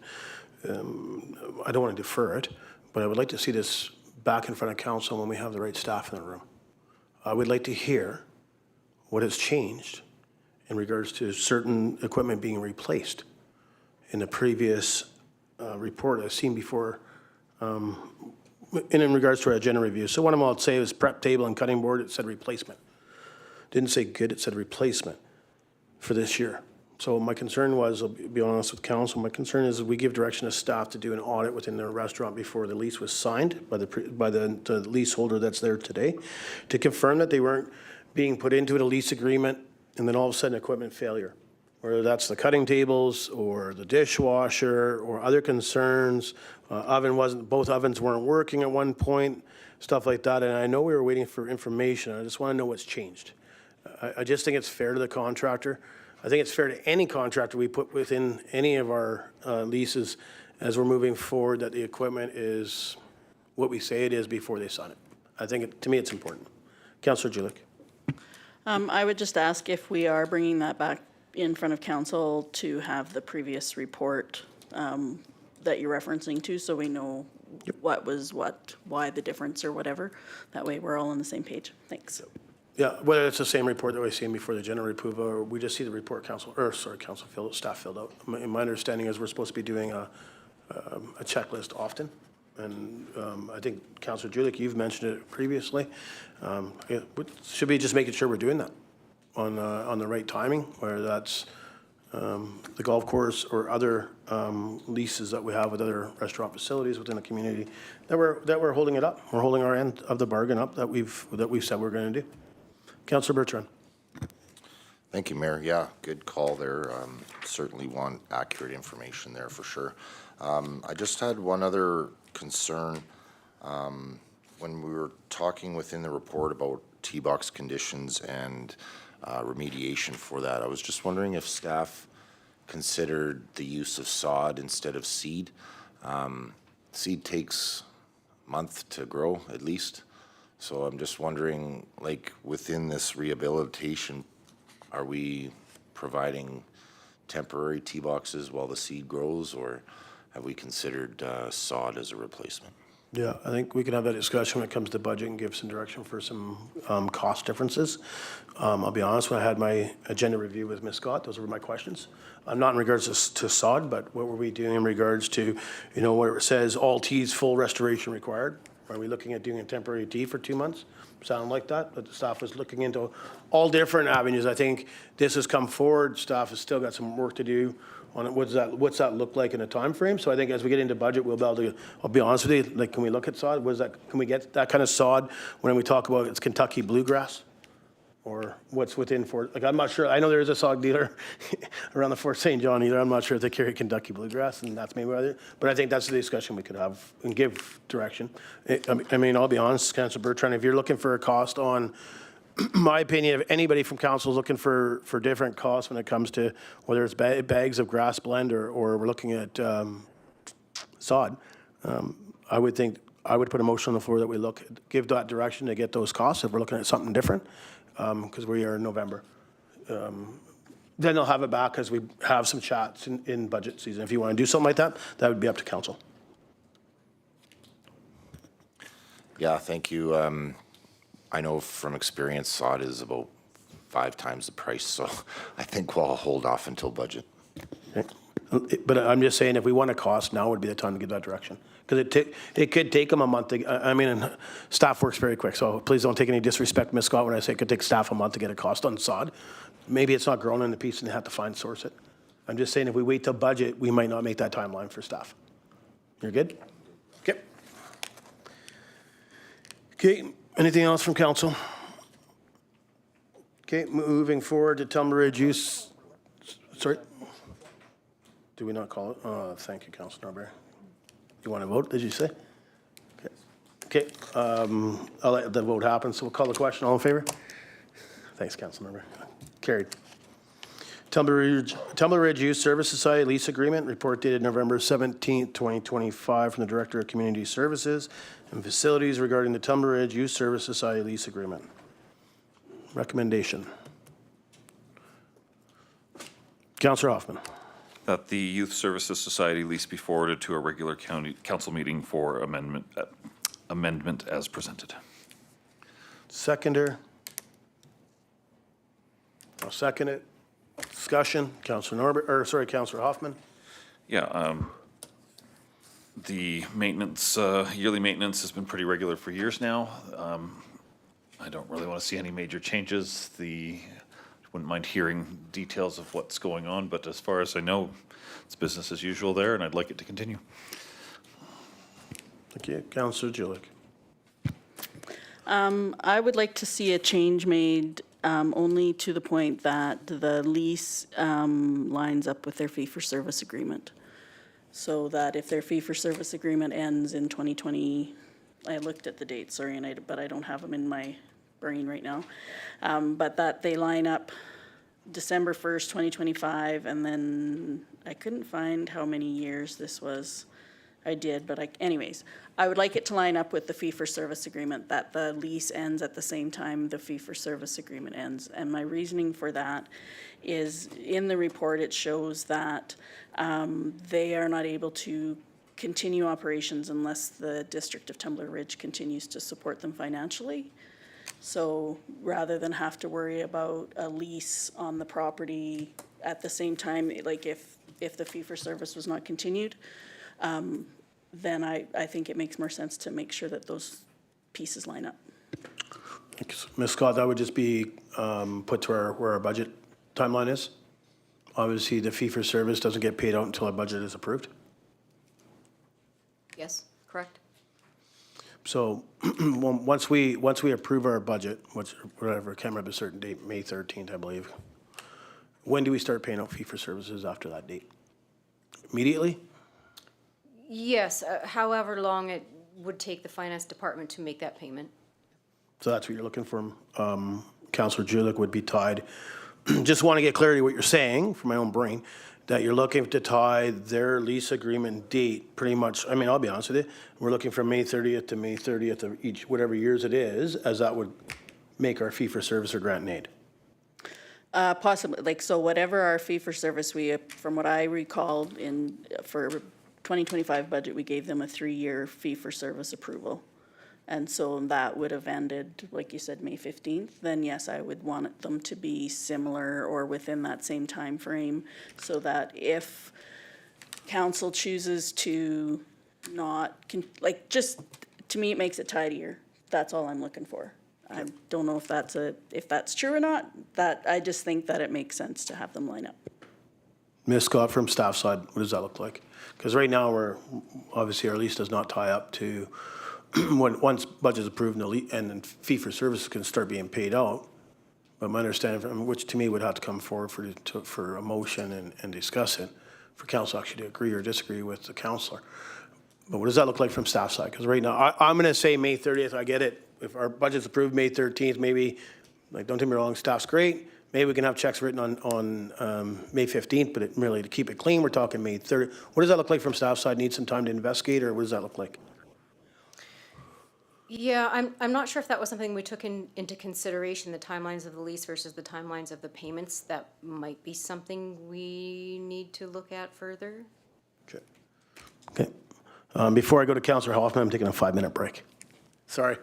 I don't want to defer it, but I would like to see this back in front of council when we have the right staff in the room. I would like to hear what has changed in regards to certain equipment being replaced. In the previous report I've seen before, in regards to our agenda review. So one of them I'll say was prep table and cutting board, it said replacement. Didn't say good, it said replacement for this year. So my concern was, I'll be honest with council, my concern is we give direction to staff to do an audit within their restaurant before the lease was signed by the leaseholder that's there today, to confirm that they weren't being put into a lease agreement and then all of a sudden equipment failure. Whether that's the cutting tables or the dishwasher or other concerns, both ovens weren't working at one point, stuff like that. And I know we were waiting for information. I just want to know what's changed. I just think it's fair to the contractor. I think it's fair to any contractor we put within any of our leases as we're moving forward that the equipment is what we say it is before they sign it. I think, to me, it's important. Councillor Julik.
I would just ask if we are bringing that back in front of council to have the previous report that you're referencing to, so we know what was what, why the difference or whatever. That way we're all on the same page. Thanks.
Yeah, whether it's the same report that we've seen before the general approval, or we just see the report staff filled out. My understanding is we're supposed to be doing a checklist often. And I think Councillor Julik, you've mentioned it previously. Should be just making sure we're doing that on the right timing, whether that's the golf course or other leases that we have with other restaurant facilities within the community, that we're holding it up. We're holding our end of the bargain up that we've said we're going to do. Councillor Bertrand.
Thank you, Mayor. Yeah, good call there. Certainly want accurate information there for sure. I just had one other concern. When we were talking within the report about T-box conditions and remediation for that, I was just wondering if staff considered the use of sod instead of seed. Seed takes a month to grow at least. So I'm just wondering, like, within this rehabilitation, are we providing temporary tee boxes while the seed grows, or have we considered sod as a replacement?
Yeah, I think we can have that discussion when it comes to budget and give some direction for some cost differences. I'll be honest, when I had my agenda review with Ms. Scott, those were my questions. Not in regards to sod, but what were we doing in regards to, you know, where it says all tees, full restoration required? Are we looking at doing a temporary tee for 2 months? Sound like that? But the staff was looking into all different avenues. I think this has come forward. Staff has still got some work to do on it. What's that look like in a time frame? So I think as we get into budget, we'll be able to, I'll be honest with you, like, can we look at sod? Can we get that kind of sod when we talk about it's Kentucky bluegrass? Or what's within Fort, like, I'm not sure. I know there is a sod dealer around the Fort St. John either. I'm not sure if they carry Kentucky bluegrass, and that's maybe whether, but I think that's the discussion we could have and give direction. I mean, I'll be honest, Councillor Bertrand, if you're looking for a cost on, my opinion, if anybody from council is looking for different costs when it comes to whether it's bags of grass blend or we're looking at sod, I would put a motion on the floor that we give that direction to get those costs if we're looking at something different. Because we are in November. Then they'll have it back as we have some chats in budget season. If you want to do something like that, that would be up to council.
Yeah, thank you. I know from experience, sod is about 5 times the price, so I think we'll hold off until budget.
Okay. But I'm just saying, if we want a cost, now would be the time to give that direction. Because it could take them a month. I mean, staff works very quick, so please don't take any disrespect, Ms. Scott, when I say it could take staff a month to get a cost on sod. Maybe it's not grown in the piece and they have to source it. I'm just saying, if we wait till budget, we might not make that timeline for staff. You're good? Okay. Okay, anything else from council? Okay, moving forward to Tumbler Ridge use, sorry. Do we not call it? Thank you, Councilor Norbury. You want to vote, did you say? Okay. I'll let the vote happen, so we'll call the question. All in favor? Thanks, Councilor Norbury. Carried. Tumbler Ridge Youth Service Society lease agreement, report dated November 17th, 2025, from the Director of Community Services and Facilities regarding the Tumbler Ridge Youth Service Society lease agreement. Recommendation. Councillor Hoffman.
That the Youth Services Society lease be forwarded to a regular county council meeting for amendment as presented.
Seconder. I'll second it. Discussion. Councillor Hoffman.
Yeah, the maintenance, yearly maintenance has been pretty regular for years now. I don't really want to see any major changes. Wouldn't mind hearing details of what's going on, but as far as I know, it's business as usual there, and I'd like it to continue.
Thank you. Councillor Julik.
I would like to see a change made only to the point that the lease lines up with their fee-for-service agreement. So that if their fee-for-service agreement ends in 2020, I looked at the dates, sorry, but I don't have them in my brain right now. But that they line up December 1st, 2025, and then I couldn't find how many years this was. I did, but anyways, I would like it to line up with the fee-for-service agreement, that the lease ends at the same time the fee-for-service agreement ends. And my reasoning for that is, in the report, it shows that they are not able to continue operations unless the District of Tumbler Ridge continues to support them financially. So rather than have to worry about a lease on the property at the same time, like if the fee-for-service was not continued, then I think it makes more sense to make sure that those pieces line up.
Ms. Scott, that would just be put to where our budget timeline is? Obviously, the fee-for-service doesn't get paid out until our budget is approved.
Yes, correct?
So once we approve our budget, whatever, I can't remember a certain date, May 13th, I believe. When do we start paying out fee-for-services after that date? Immediately?
Yes, however long it would take the finance department to make that payment.
So that's what you're looking for. Councillor Julick would be tied. Just want to get clarity what you're saying from my own brain, that you're looking to tie their lease agreement date pretty much, I mean, I'll be honest with you, we're looking from May 30th to May 30th of each, whatever years it is, as that would make our fee-for-service or grant and aid.
Possibly, like, so whatever our fee-for-service, from what I recalled for 2025 budget, we gave them a 3-year fee-for-service approval. And so that would have ended, like you said, May 15th. Then yes, I would want them to be similar or within that same time frame, so that if council chooses to not, like, just, to me, it makes it tidier. That's all I'm looking for. I don't know if that's true or not. That, I just think that it makes sense to have them line up.
Ms. Scott, from staff side, what does that look like? Because right now, obviously our lease does not tie up to once budget's approved and then fee-for-service can start being paid out. But my understanding, which to me would have to come forward for a motion and discuss it, for council actually to agree or disagree with the councillor. But what does that look like from staff side? Because right now, I'm going to say May 30th, I get it. If our budget's approved May 13th, maybe, like, don't get me wrong, staff's great. Maybe we can have checks written on May 15th, but really to keep it clean, we're talking May 30th. What does that look like from staff side? Need some time to investigate, or what does that look like?
Yeah, I'm not sure if that was something we took into consideration, the timelines of the lease versus the timelines of the payments. That might be something we need to look at further.
Okay. Before I go to Councillor Hoffman, I'm taking a 5-minute break. Sorry.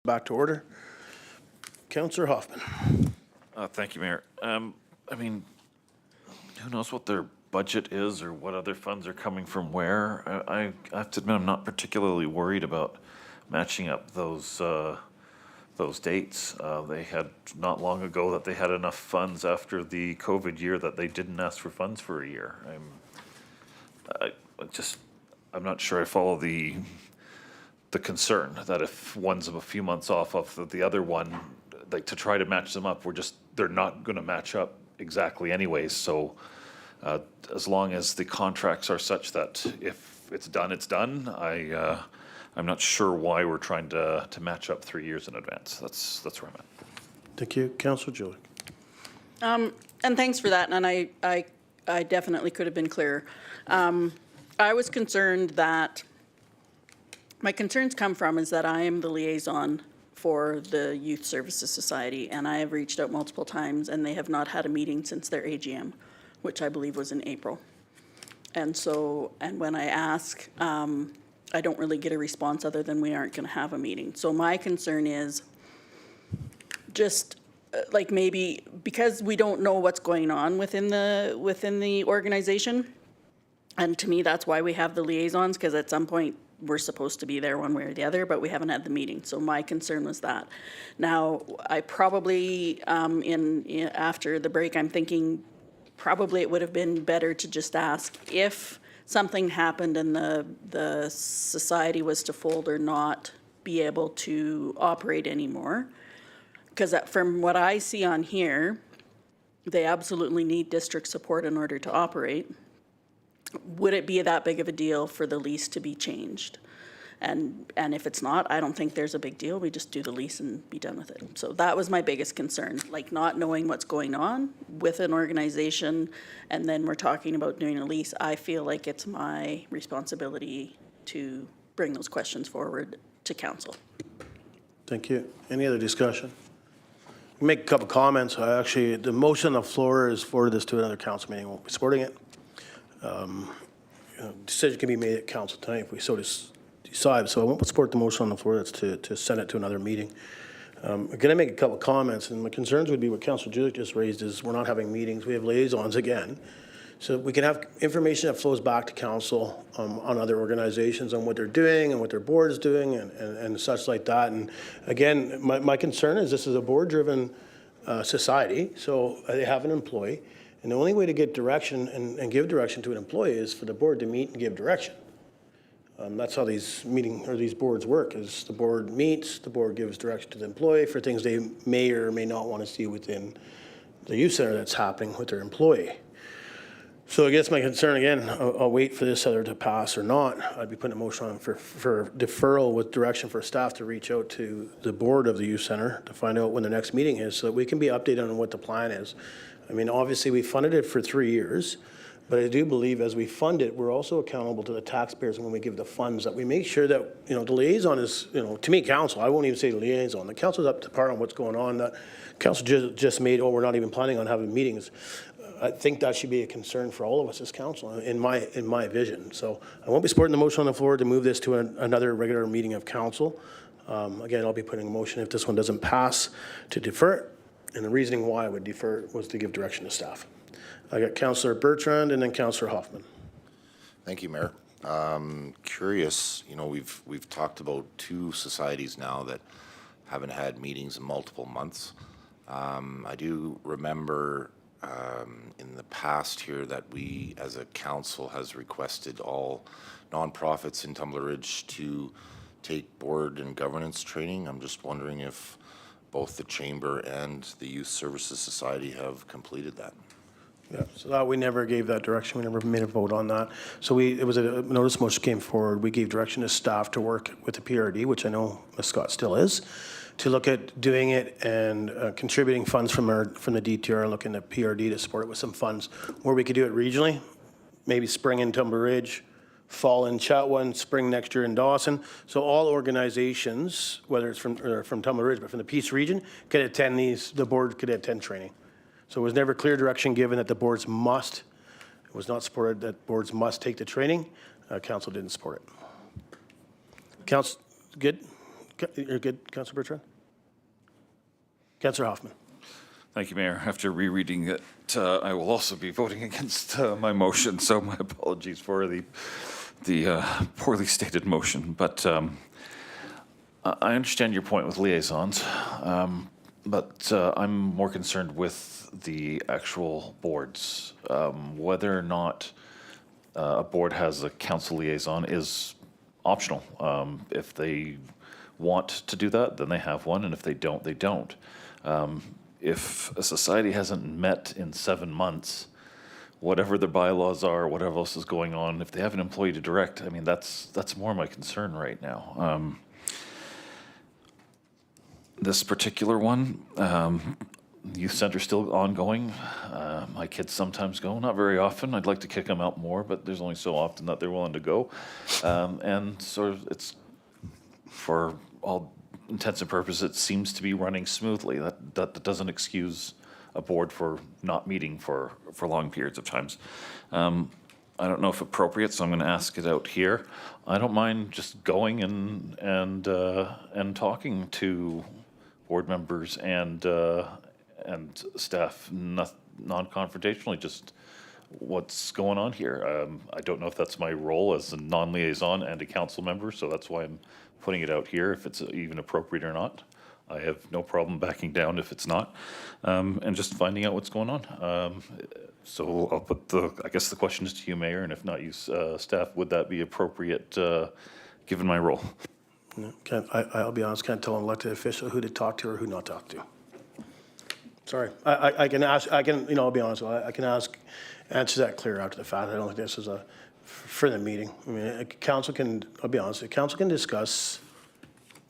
Back to order. Councillor Hoffman.
Thank you, Mayor. I mean, who knows what their budget is or what other funds are coming from where? I have to admit, I'm not particularly worried about matching up those dates. They had not long ago that they had enough funds after the COVID year that they didn't ask for funds for a year. I'm not sure I follow the concern that if one's a few months off of the other one, like to try to match them up, they're not going to match up exactly anyways. So as long as the contracts are such that if it's done, it's done, I'm not sure why we're trying to match up 3 years in advance. That's where I'm at.
Thank you. Councillor Jodie.
And thanks for that, and I definitely could have been clearer. I was concerned that, my concerns come from is that I am the liaison for the Youth Services Society, and I have reached out multiple times, and they have not had a meeting since their AGM, which I believe was in April. And so, and when I ask, I don't really get a response other than we aren't going to have a meeting. So my concern is just like maybe because we don't know what's going on within the organization. And to me, that's why we have the liaisons, because at some point we're supposed to be there one way or the other, but we haven't had the meeting. So my concern was that. Now, I probably, after the break, I'm thinking probably it would have been better to just ask if something happened and the society was to fold or not be able to operate anymore. Because from what I see on here, they absolutely need district support in order to operate. Would it be that big of a deal for the lease to be changed? And if it's not, I don't think there's a big deal. We just do the lease and be done with it. So that was my biggest concern, like not knowing what's going on with an organization, and then we're talking about doing a lease. I feel like it's my responsibility to bring those questions forward to council.
Thank you. Any other discussion? Make a couple comments. The motion on the floor is forward this to another council meeting. Won't be supporting it. Decision can be made at council tonight if we so decide. So I won't support the motion on the floor. That's to send it to another meeting. I'm going to make a couple of comments, and my concerns would be what Councillor Julik just raised is we're not having meetings. We have liaisons again. So we can have information that flows back to council on other organizations on what they're doing and what their board is doing and such like that. And again, my concern is this is a board-driven society, so they have an employee. And the only way to get direction and give direction to an employee is for the board to meet and give direction. That's how these boards work, is the board meets, the board gives direction to the employee for things they may or may not want to see within the youth center that's happening with their employee. So I guess my concern, again, I'll wait for this either to pass or not. I'd be putting a motion on for deferral with direction for staff to reach out to the board of the youth center to find out when the next meeting is so that we can be updated on what the plan is. I mean, obviously, we funded it for 3 years, but I do believe as we fund it, we're also accountable to the taxpayers when we give the funds, that we make sure that, the liaison is, to me, council, I won't even say the liaison. The council's up to par on what's going on. That council just made, we're not even planning on having meetings. I think that should be a concern for all of us as council, in my vision. So I won't be supporting the motion on the floor to move this to another regular meeting of council. Again, I'll be putting a motion if this one doesn't pass to defer it. And the reasoning why I would defer was to give direction to staff. I got Councillor Bertrand and then Councillor Hoffman.
Thank you, Mayor. Curious, we've talked about 2 societies now that haven't had meetings in multiple months. I do remember in the past here that we as a council has requested all nonprofits in Tumbler Ridge to take board and governance training. I'm just wondering if both the Chamber and the Youth Services Society have completed that.
Yeah, so that we never gave that direction. We never made a vote on that. So it was a notice motion came forward. We gave direction to staff to work with the PRD, which I know Ms. Scott still is, to look at doing it and contributing funds from the DTR and looking at PRD to support it with some funds where we could do it regionally, maybe spring in Tumbler Ridge, fall in Chatwin, spring next year in Dawson. So all organizations, whether it's from Tumbler Ridge, but from the Peace region, could attend the board could attend training. So it was never clear direction given that the boards must, it was not supported that boards must take the training. Council didn't support it. Council, good? You're good, Councillor Bertrand? Councillor Hoffman?
Thank you, Mayor. After rereading it, I will also be voting against my motion, so my apologies for the poorly stated motion. But I understand your point with liaisons, but I'm more concerned with the actual boards. Whether or not a board has a council liaison is optional. If they want to do that, then they have one, and if they don't, they don't. If a society hasn't met in 7 months, whatever their bylaws are, whatever else is going on, if they have an employee to direct, I mean, that's more my concern right now. This particular one, youth center's still ongoing. My kids sometimes go, not very often. I'd like to kick them out more, but there's only so often that they're willing to go. And sort of it's, for all intents and purposes, it seems to be running smoothly. That doesn't excuse a board for not meeting for long periods of times. I don't know if appropriate, so I'm going to ask it out here. I don't mind just going and talking to board members and staff, non-confrontationally, just what's going on here. I don't know if that's my role as a non-liaison and a council member, so that's why I'm putting it out here, if it's even appropriate or not. I have no problem backing down if it's not, and just finding out what's going on. So I'll put I guess the question is to you, Mayor, and if not you, staff, would that be appropriate, given my role?
No, I'll be honest, can't tell an elected official who to talk to or who not talk to. Sorry, I can ask, I'll be honest, I can answer that clear after the fact. I don't think this is for the meeting. I mean, council can, I'll be honest, the council can discuss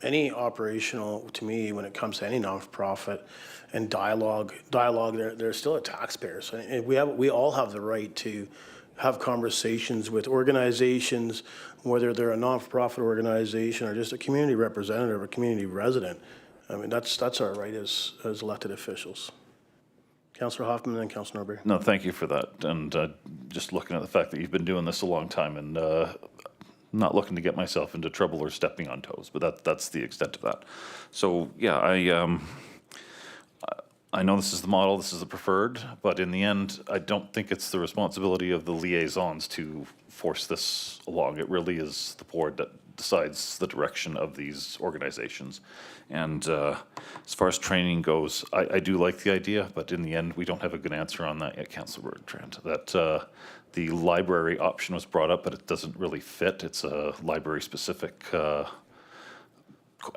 any operational, to me, when it comes to any non-profit and dialogue, they're still a taxpayer. So we all have the right to have conversations with organizations, whether they're a non-profit organization or just a community representative or community resident. I mean, that's our right as elected officials. Councillor Hoffman and then Councillor Norbury.
No, thank you for that. And just looking at the fact that you've been doing this a long time, and not looking to get myself into trouble or stepping on toes, but that's the extent of that. So yeah, I know this is the model, this is the preferred, but in the end, I don't think it's the responsibility of the liaisons to force this along. It really is the board that decides the direction of these organizations. And as far as training goes, I do like the idea, but in the end, we don't have a good answer on that yet, Councillor Bertrand. That the library option was brought up, but it doesn't really fit. It's a library-specific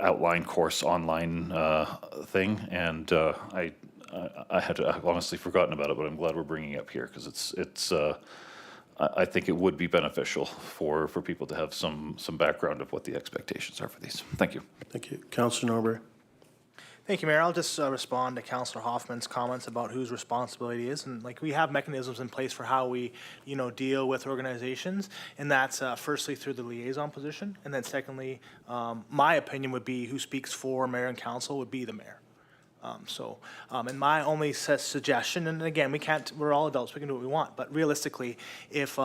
outline course online thing, and I had honestly forgotten about it, but I'm glad we're bringing it up here because it's I think it would be beneficial for people to have some background of what the expectations are for these. Thank you.
Thank you. Councillor Norbury.
Thank you, Mayor. I'll just respond to Councillor Hoffman's comments about whose responsibility it is. And like, we have mechanisms in place for how we, deal with organizations. And that's firstly through the liaison position. And then secondly, my opinion would be who speaks for mayor and council would be the mayor. And my only suggestion, and again, we're all adults, we can do what we want, but realistically, if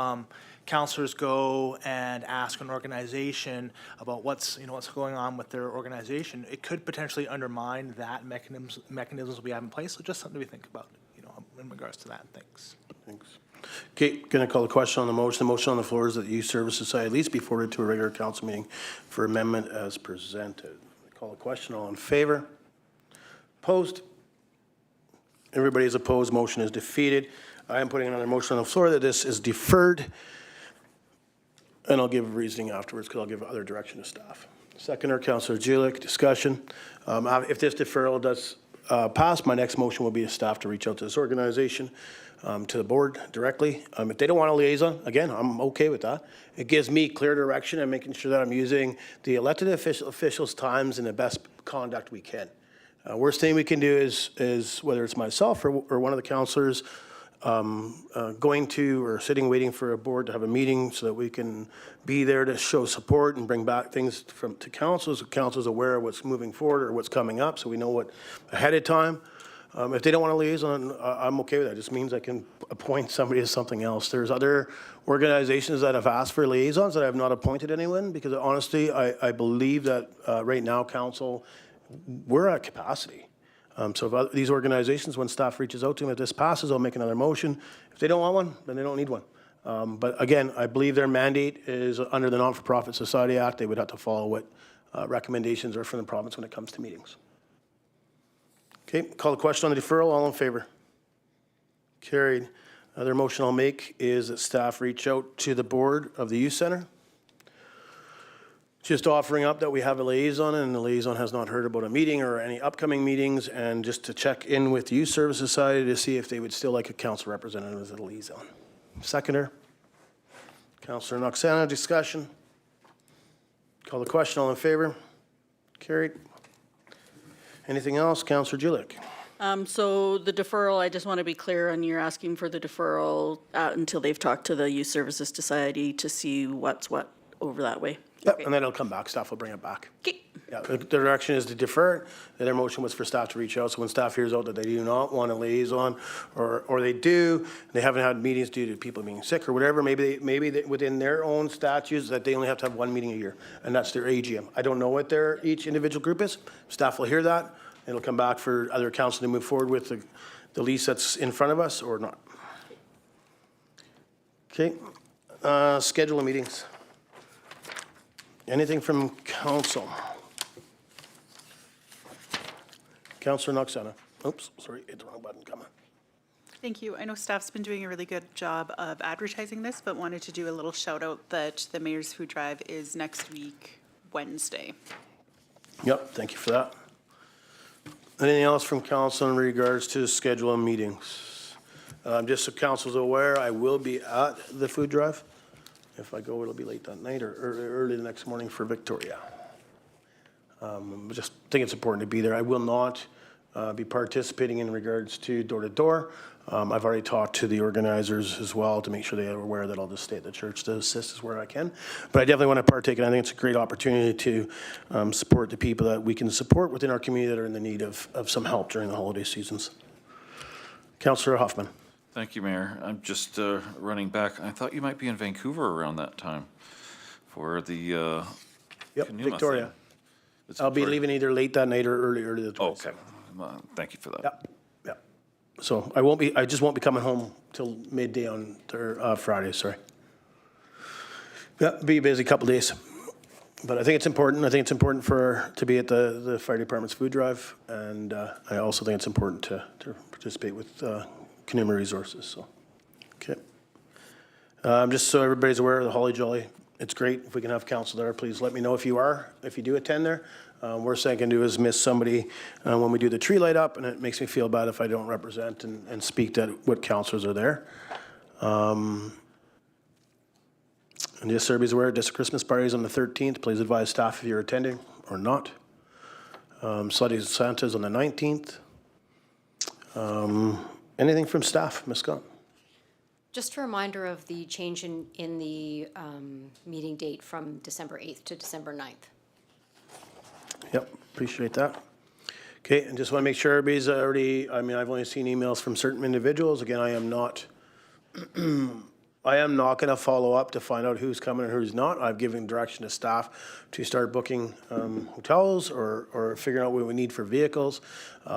counselors go and ask an organization about what's going on with their organization, it could potentially undermine that mechanisms we have in place. So just something to think about, in regards to that. Thanks.
Thanks. Okay, going to call the question on the motion. The motion on the floor is that the Youth Service Society at least be forwarded to a regular council meeting for amendment as presented. Call the question. All in favor? Opposed? Everybody is opposed. Motion is defeated. I am putting another motion on the floor that this is deferred, and I'll give reasoning afterwards because I'll give other direction to staff. Seconder, Councillor Julik. Discussion. If this deferral does pass, my next motion will be a staff to reach out to this organization, to the board directly. If they don't want a liaison, again, I'm okay with that. It gives me clear direction and making sure that I'm using the elected officials' times in the best conduct we can. Worst thing we can do is whether it's myself or one of the councillors going to or sitting waiting for a board to have a meeting so that we can be there to show support and bring back things to council, so council's aware of what's moving forward or what's coming up, so we know what ahead of time. If they don't want a liaison, I'm okay with that. It just means I can appoint somebody as something else. There's other organizations that have asked for liaisons that I have not appointed anyone, because honestly, I believe that right now, council, we're at capacity. So if these organizations, when staff reaches out to them, if this passes, I'll make another motion. If they don't want one, then they don't need one. But again, I believe their mandate is under the Non-for-Profit Society Act. They would have to follow what recommendations are from the province when it comes to meetings. Okay, call the question on the deferral. All in favor? Carried. Other motion I'll make is that staff reach out to the board of the youth center. Just offering up that we have a liaison, and the liaison has not heard about a meeting or any upcoming meetings, and just to check in with the Youth Service Society to see if they would still like a council representative as a liaison. Seconder. Councillor Knoxana, discussion. Call the question. All in favor? Carried. Anything else? Councillor Julik.
So the deferral, I just want to be clear on, you're asking for the deferral until they've talked to the Youth Services Society to see what's what over that way.
Yep, and then it'll come back. Staff will bring it back.
Okay.
Yeah, the direction is to defer it. Their motion was for staff to reach out. So when staff hears out that they do not want a liaison, or they do, they haven't had meetings due to people being sick or whatever, maybe within their own statutes that they only have to have one meeting a year, and that's their AGM. I don't know what their each individual group is. Staff will hear that. It'll come back for other council to move forward with the lease that's in front of us or not. Okay, schedule of meetings. Anything from council? Councillor Knoxana. Oops, sorry, hit the wrong button. Come on.
Thank you. I know staff's been doing a really good job of advertising this, but wanted to do a little shout out that the Mayor's Food Drive is next week, Wednesday.
Yep, thank you for that. Anything else from council in regards to schedule of meetings? Just so council's aware, I will be at the food drive. If I go, it'll be late that night or early the next morning for Victoria. Just think it's important to be there. I will not be participating in regards to door-to-door. I've already talked to the organizers as well to make sure they are aware that I'll just stay at the church to assist as where I can. But I definitely want to partake, and I think it's a great opportunity to support the people that we can support within our community that are in the need of some help during the holiday seasons. Councillor Hoffman.
Thank you, Mayor. I'm just running back. I thought you might be in Vancouver around that time for the
Yep,
Kanuma
Victoria.
thing. It's
I'll be
Victoria.
leaving either late that night or early the 27th.
Oh, okay. Thank you for that.
Yep, yep. So I just won't be coming home till midday on Friday, sorry. Yeah, be a busy couple days. But I think it's important. I think it's important to be at the fire department's food drive, and I also think it's important to participate with Kanuma Resources, so, okay. Just so everybody's aware of the Holly Jolly, it's great if we can have council there. Please let me know if you do attend there. Worst I can do is miss somebody when we do the tree light up, and it makes me feel bad if I don't represent and speak to what councilors are there. And just so everybody's aware, district Christmas party is on the 13th. Please advise staff if you're attending or not. Slutty Santa's on the 19th. Anything from staff, Ms. Scott?
Just a reminder of the change in the meeting date from December 8th to December 9th.
Yep, appreciate that. Okay, and just want to make sure everybody's already, I've only seen emails from certain individuals. Again, I am not going to follow up to find out who's coming and who's not. I've given direction to staff to start booking hotels or figuring out what we need for vehicles.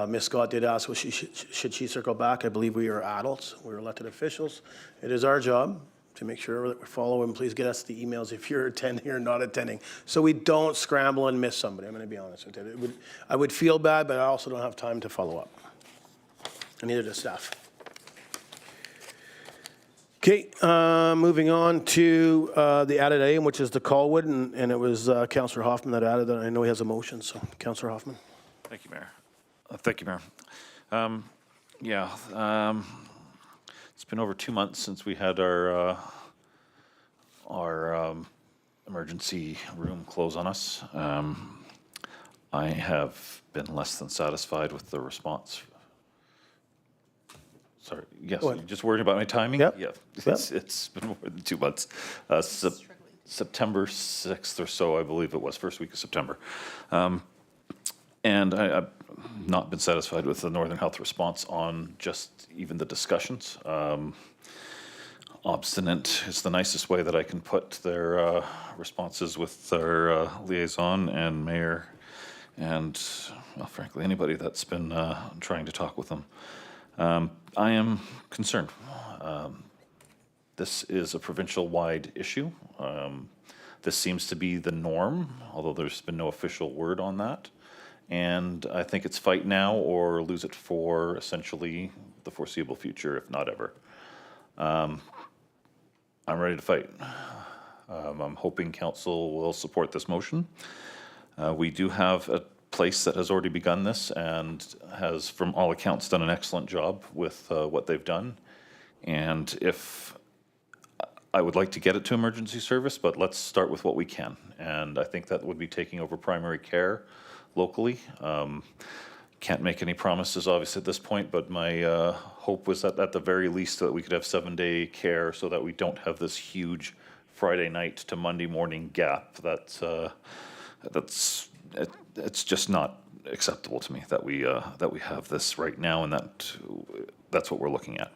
Ms. Scott did ask, should she circle back? I believe we are adults. We're elected officials. It is our job to make sure that we follow, and please get us the emails if you're attending or not attending, so we don't scramble and miss somebody. I'm going to be honest with you. I would feel bad, but I also don't have time to follow up. And neither does staff. Okay, moving on to the added item, which is the Colwood, and it was Councillor Hoffman that added that. I know he has a motion, so Councillor Hoffman.
Thank you, Mayor. Thank you, Mayor. It's been over 2 months since we had our emergency room close on us. I have been less than satisfied with the response. Sorry, yes,
Go ahead.
you're just worried about my timing?
Yep.
Yeah,
Yep.
it's been more than 2 months. September 6th or so, I believe it was, first week of September. And not been satisfied with the Northern Health response on just even the discussions. Obstinate is the nicest way that I can put their responses with their liaison and mayor and, well, frankly, anybody that's been trying to talk with them. I am concerned. This is a provincial-wide issue. This seems to be the norm, although there's been no official word on that. And I think it's fight now or lose it for essentially the foreseeable future, if not ever. I'm ready to fight. I'm hoping council will support this motion. We do have a place that has already begun this and has, from all accounts, done an excellent job with what they've done. And if I would like to get it to emergency service, but let's start with what we can. And I think that would be taking over primary care locally. Can't make any promises, obviously, at this point, but my hope was that at the very least that we could have 7-day care so that we don't have this huge Friday night to Monday morning gap. It's just not acceptable to me that we have this right now, and that's what we're looking at.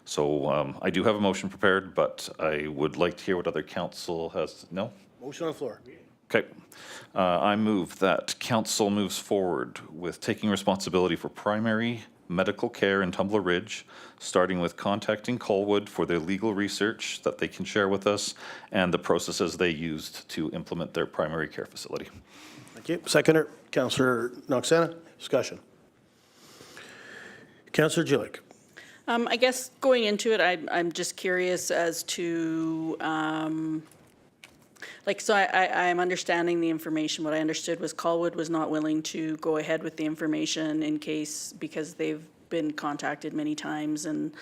So I do have a motion prepared, but I would like to hear what other council has. No?
Motion on the floor.
Okay. I move that council moves forward with taking responsibility for primary medical care in Tumbler Ridge, starting with contacting Colwood for their legal research that they can share with us and the processes they used to implement their primary care facility.
Thank you. Seconder, Councillor Noxana. Discussion. Councillor Jilek.
I guess going into it, I'm just curious as to, so I'm understanding the information. What I understood was Colwood was not willing to go ahead with the information because they've been contacted many times and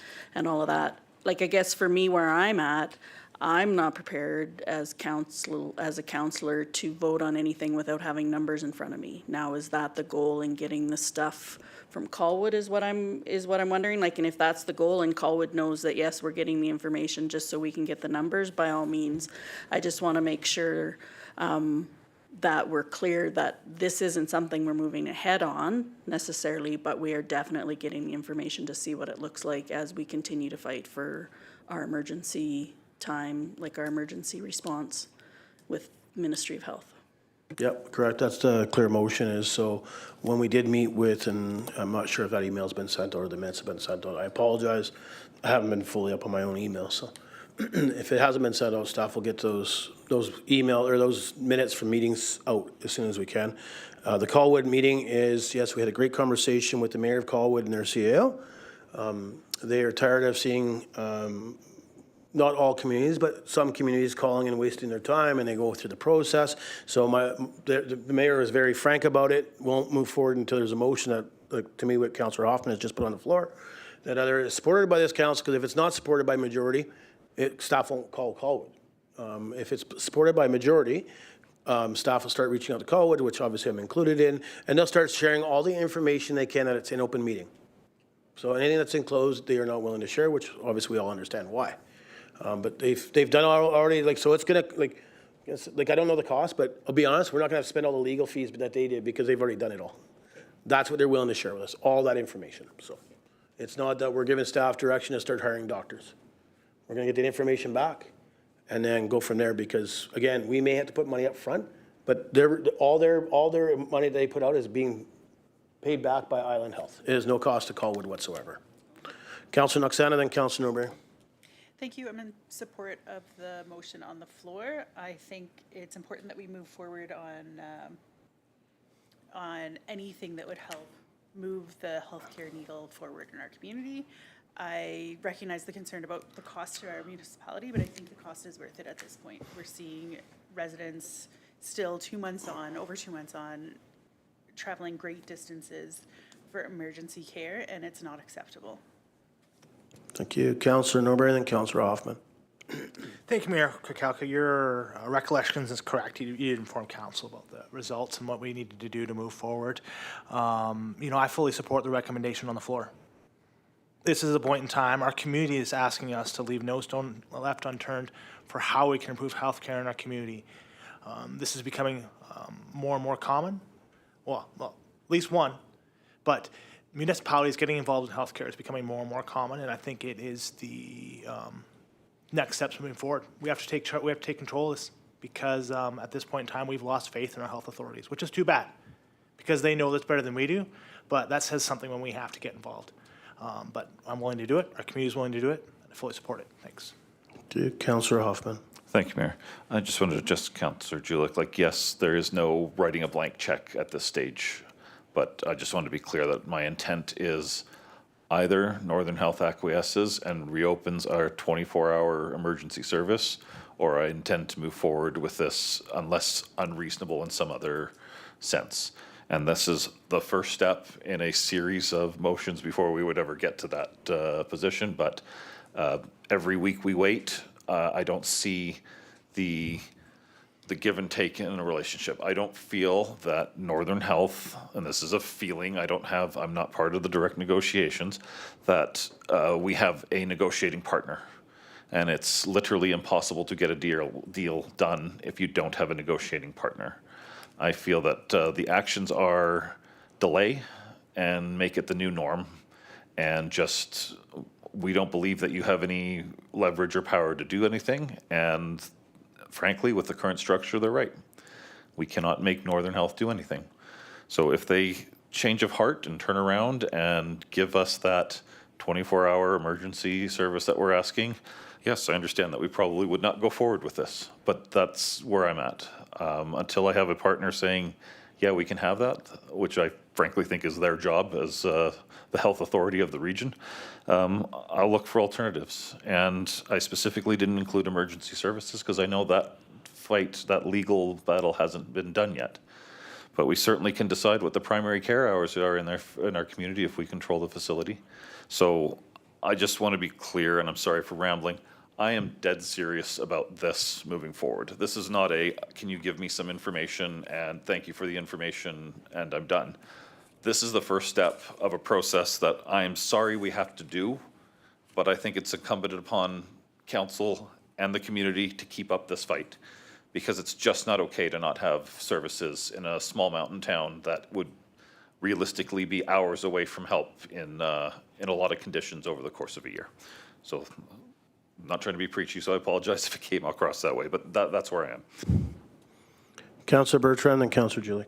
all of that. Like, I guess for me, where I'm at, I'm not prepared as a councillor to vote on anything without having numbers in front of me. Now, is that the goal in getting the stuff from Colwood is what I'm wondering? Like, and if that's the goal and Colwood knows that, yes, we're getting the information just so we can get the numbers, by all means. I just want to make sure that we're clear that this isn't something we're moving ahead on necessarily, but we are definitely getting the information to see what it looks like as we continue to fight for our emergency time, like our emergency response with Ministry of Health.
Yep, correct. That's the clear motion is. So when we did meet with, and I'm not sure if that email's been sent or the minutes have been sent out. I apologize. I haven't been fully up on my own email. So if it hasn't been sent out, staff will get those email or those minutes from meetings out as soon as we can. The Colwood meeting is, yes, we had a great conversation with the mayor of Colwood and their CAO. They are tired of seeing not all communities, but some communities calling and wasting their time, and they go through the process. So the mayor is very frank about it. Won't move forward until there's a motion that, to me, what Councillor Hoffman has just put on the floor, that either is supported by this council, because if it's not supported by majority, staff won't call Colwood. If it's supported by majority, staff will start reaching out to Colwood, which obviously I'm included in, and they'll start sharing all the information they can that it's in open meeting. So anything that's enclosed, they are not willing to share, which obviously we all understand why. But they've done already, like, so it's gonna, like I don't know the cost, but I'll be honest, we're not gonna have to spend all the legal fees that they did because they've already done it all. That's what they're willing to share with us, all that information. So it's not that we're giving staff direction to start hiring doctors. We're gonna get the information back and then go from there because, again, we may have to put money up front, but all their money they put out is being paid back by Island Health. It is no cost to Colwood whatsoever. Councillor Noxana, then Councillor Norbury.
Thank you. I'm in support of the motion on the floor. I think it's important that we move forward on anything that would help move the healthcare needle forward in our community. I recognize the concern about the cost to our municipality, but I think the cost is worth it at this point. We're seeing residents still over 2 months on, traveling great distances for emergency care, and it's not acceptable.
Thank you. Councillor Norbury, then Councillor Hoffman.
Thank you, Mayor Krakowka. Your recollections is correct. You did inform council about the results and what we needed to do to move forward. I fully support the recommendation on the floor. This is a point in time. Our community is asking us to leave no stone left unturned for how we can improve healthcare in our community. This is becoming more and more common. Well, at least one. But municipalities getting involved in healthcare is becoming more and more common, and I think it is the next steps moving forward. We have to take control of this because at this point in time, we've lost faith in our health authorities, which is too bad because they know this better than we do. But that says something when we have to get involved. But I'm willing to do it. Our community is willing to do it. And I fully support it. Thanks.
Councillor Hoffman.
Thank you, Mayor. I just wanted to just, Councillor Julik, like, yes, there is no writing a blank check at this stage, but I just wanted to be clear that my intent is either Northern Health acquiesces and reopens our 24-hour emergency service, or I intend to move forward with this unless unreasonable in some other sense. And this is the first step in a series of motions before we would ever get to that position. But every week we wait, I don't see the give and take in a relationship. I don't feel that Northern Health, and this is a feeling, I'm not part of the direct negotiations, that we have a negotiating partner. And it's literally impossible to get a deal done if you don't have a negotiating partner. I feel that the actions are delay and make it the new norm, and just we don't believe that you have any leverage or power to do anything. And frankly, with the current structure, they're right. We cannot make Northern Health do anything. So if they change of heart and turn around and give us that 24-hour emergency service that we're asking, yes, I understand that we probably would not go forward with this, but that's where I'm at. Until I have a partner saying, yeah, we can have that, which I frankly think is their job as the health authority of the region, I'll look for alternatives. And I specifically didn't include emergency services because I know that fight, that legal battle hasn't been done yet. But we certainly can decide what the primary care hours are in our community if we control the facility. So I just want to be clear, and I'm sorry for rambling, I am dead serious about this moving forward. This is not can you give me some information and thank you for the information and I'm done. This is the first step of a process that I am sorry we have to do, but I think it's incumbent upon council and the community to keep up this fight, because it's just not okay to not have services in a small mountain town that would realistically be hours away from help in a lot of conditions over the course of a year. So I'm not trying to be preachy, so I apologize if it came across that way, but that's where I am.
Councillor Bertrand and Councillor Julik.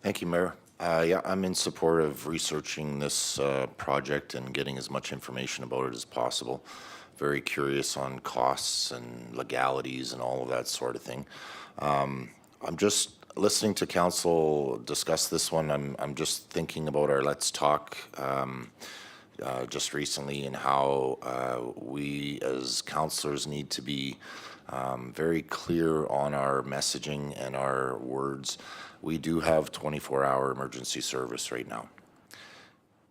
Thank you, Mayor. Yeah, I'm in support of researching this project and getting as much information about it as possible. Very curious on costs and legalities and all of that sort of thing. I'm just listening to council discuss this one. I'm just thinking about our Let's Talk just recently, and how we as councillors need to be very clear on our messaging and our words. We do have 24-hour emergency service right now.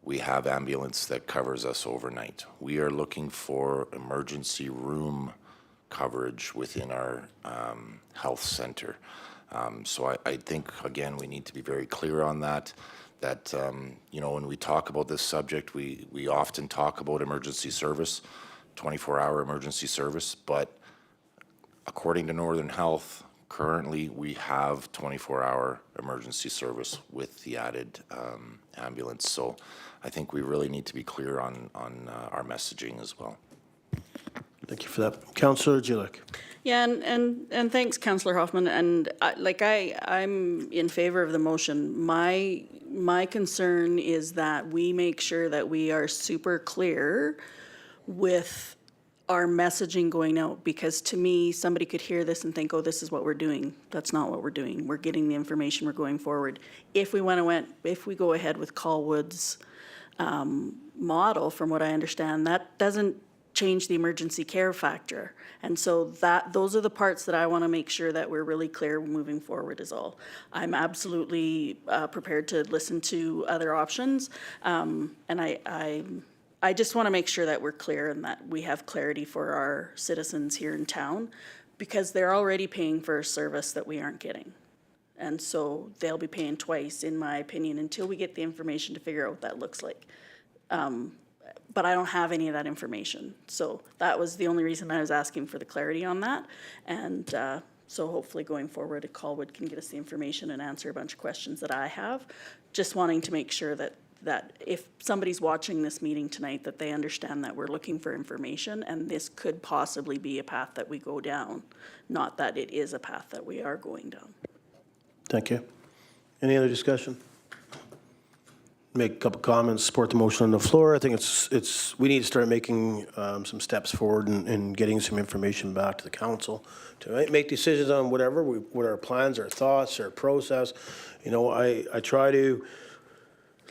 We have ambulance that covers us overnight. We are looking for emergency room coverage within our health center. So I think, again, we need to be very clear on that. That, you know, when we talk about this subject, we often talk about emergency service, 24-hour emergency service, but according to Northern Health, currently we have 24-hour emergency service with the added ambulance. So I think we really need to be clear on our messaging as well.
Thank you for that. Councillor Julik.
Yeah, and thanks, Councillor Hoffman. And I'm in favor of the motion. My concern is that we make sure that we are super clear with our messaging going out, because to me, somebody could hear this and think, oh, this is what we're doing. That's not what we're doing. We're getting the information, we're going forward. If we go ahead with Colwood's model, from what I understand, that doesn't change the emergency care factor. And so those are the parts that I want to make sure that we're really clear moving forward is all. I'm absolutely prepared to listen to other options. And I just want to make sure that we're clear and that we have clarity for our citizens here in town, because they're already paying for a service that we aren't getting. And so they'll be paying twice, in my opinion, until we get the information to figure out what that looks like. But I don't have any of that information. So that was the only reason I was asking for the clarity on that. And so hopefully going forward, Colwood can get us the information and answer a bunch of questions that I have. just wanting to make sure that if somebody's watching this meeting tonight, that they understand that we're looking for information, and this could possibly be a path that we go down, not that it is a path that we are going down.
Thank you. Any other discussion? Make a couple comments, support the motion on the floor. I think we need to start making some steps forward and getting some information back to the council to make decisions on what our plans, our thoughts, our process. You know, I try to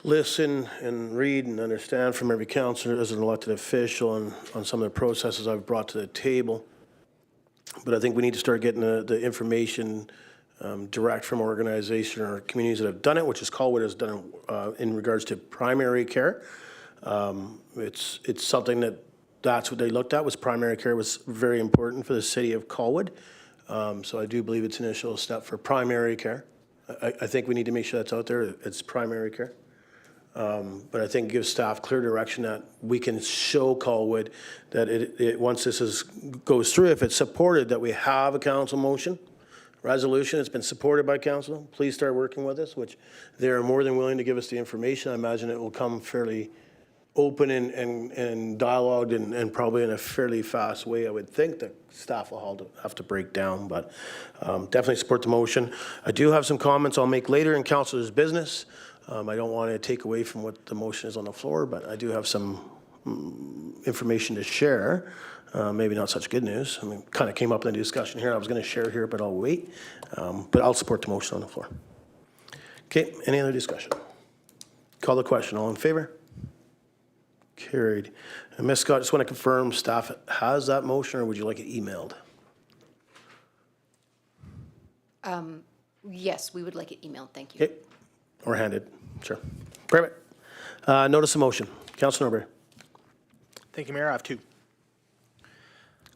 listen and read and understand from every councillor as an elected official on some of the processes I've brought to the table. But I think we need to start getting the information direct from organization or communities that have done it, which is Colwood has done in regards to primary care. It's something that's what they looked at, was primary care was very important for the city of Colwood. So I do believe it's an initial step for primary care. I think we need to make sure that's out there. It's primary care. But I think it gives staff clear direction that we can show Colwood that once this goes through, if it's supported, that we have a council motion, resolution, it's been supported by council. Please start working with us, which they're more than willing to give us the information. I imagine it will come fairly open and dialogued and probably in a fairly fast way. I would think that staff will have to break down, but definitely support the motion. I do have some comments I'll make later in council's business. I don't want to take away from what the motion is on the floor, but I do have some information to share. Maybe not such good news. I mean, kind of came up in the discussion here. I was going to share here, but I'll wait. But I'll support the motion on the floor. Okay, any other discussion? Call the question. All in favor? Carried. And Ms. Scott, just want to confirm staff has that motion, or would you like it emailed?
Yes, we would like it emailed, thank you.
Okay, or handed, sure. Perfect. Notice of motion. Councilor Norbury.
Thank you, Mayor. I have two.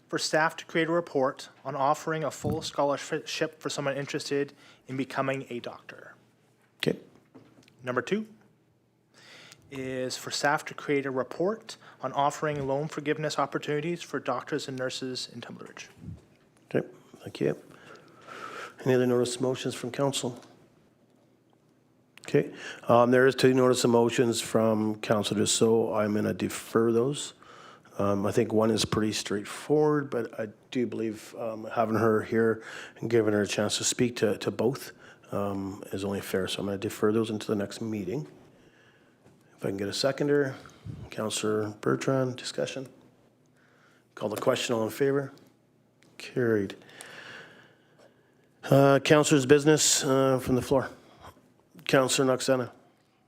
For staff to create a report on offering a full scholarship for someone interested in becoming a doctor.
Okay.
Number two is for staff to create a report on offering loan forgiveness opportunities for doctors and nurses in Tumbler Ridge.
Okay, thank you. Any other notice of motions from council? Okay, there is two notice of motions from Councilor So I'm going to defer those. I think one is pretty straightforward, but I do believe having her here and giving her a chance to speak to both is only fair. So I'm going to defer those into the next meeting. If I can get a seconder, Councillor Bertrand, discussion. Call the question, all in favor? Carried. Councillor's business from the floor. Councillor Haakstad.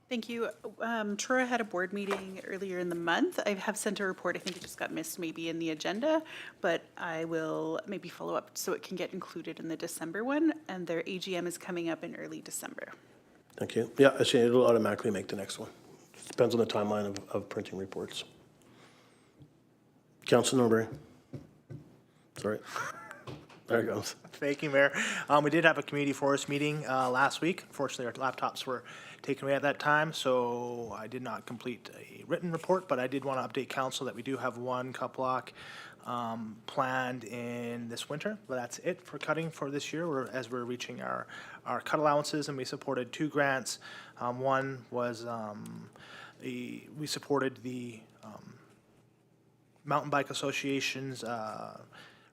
Thank you. Trura had a board meeting earlier in the month. I have sent a report. I think it just got missed maybe in the agenda, but I will maybe follow up so it can get included in the December one. And their AGM is coming up in early December.
Thank you. Yeah, actually, it'll automatically make the next one. Depends on the timeline of printing reports. Councilor Norbury. Sorry. There it goes.
Thank you, Mayor. We did have a community forest meeting last week. Unfortunately, our laptops were taken away at that time, so I did not complete a written report, but I did want to update council that we do have one cut block planned in this winter. But that's it for cutting for this year, as we're reaching our cut allowances, and we supported two grants. One was we supported the Mountain Bike Association's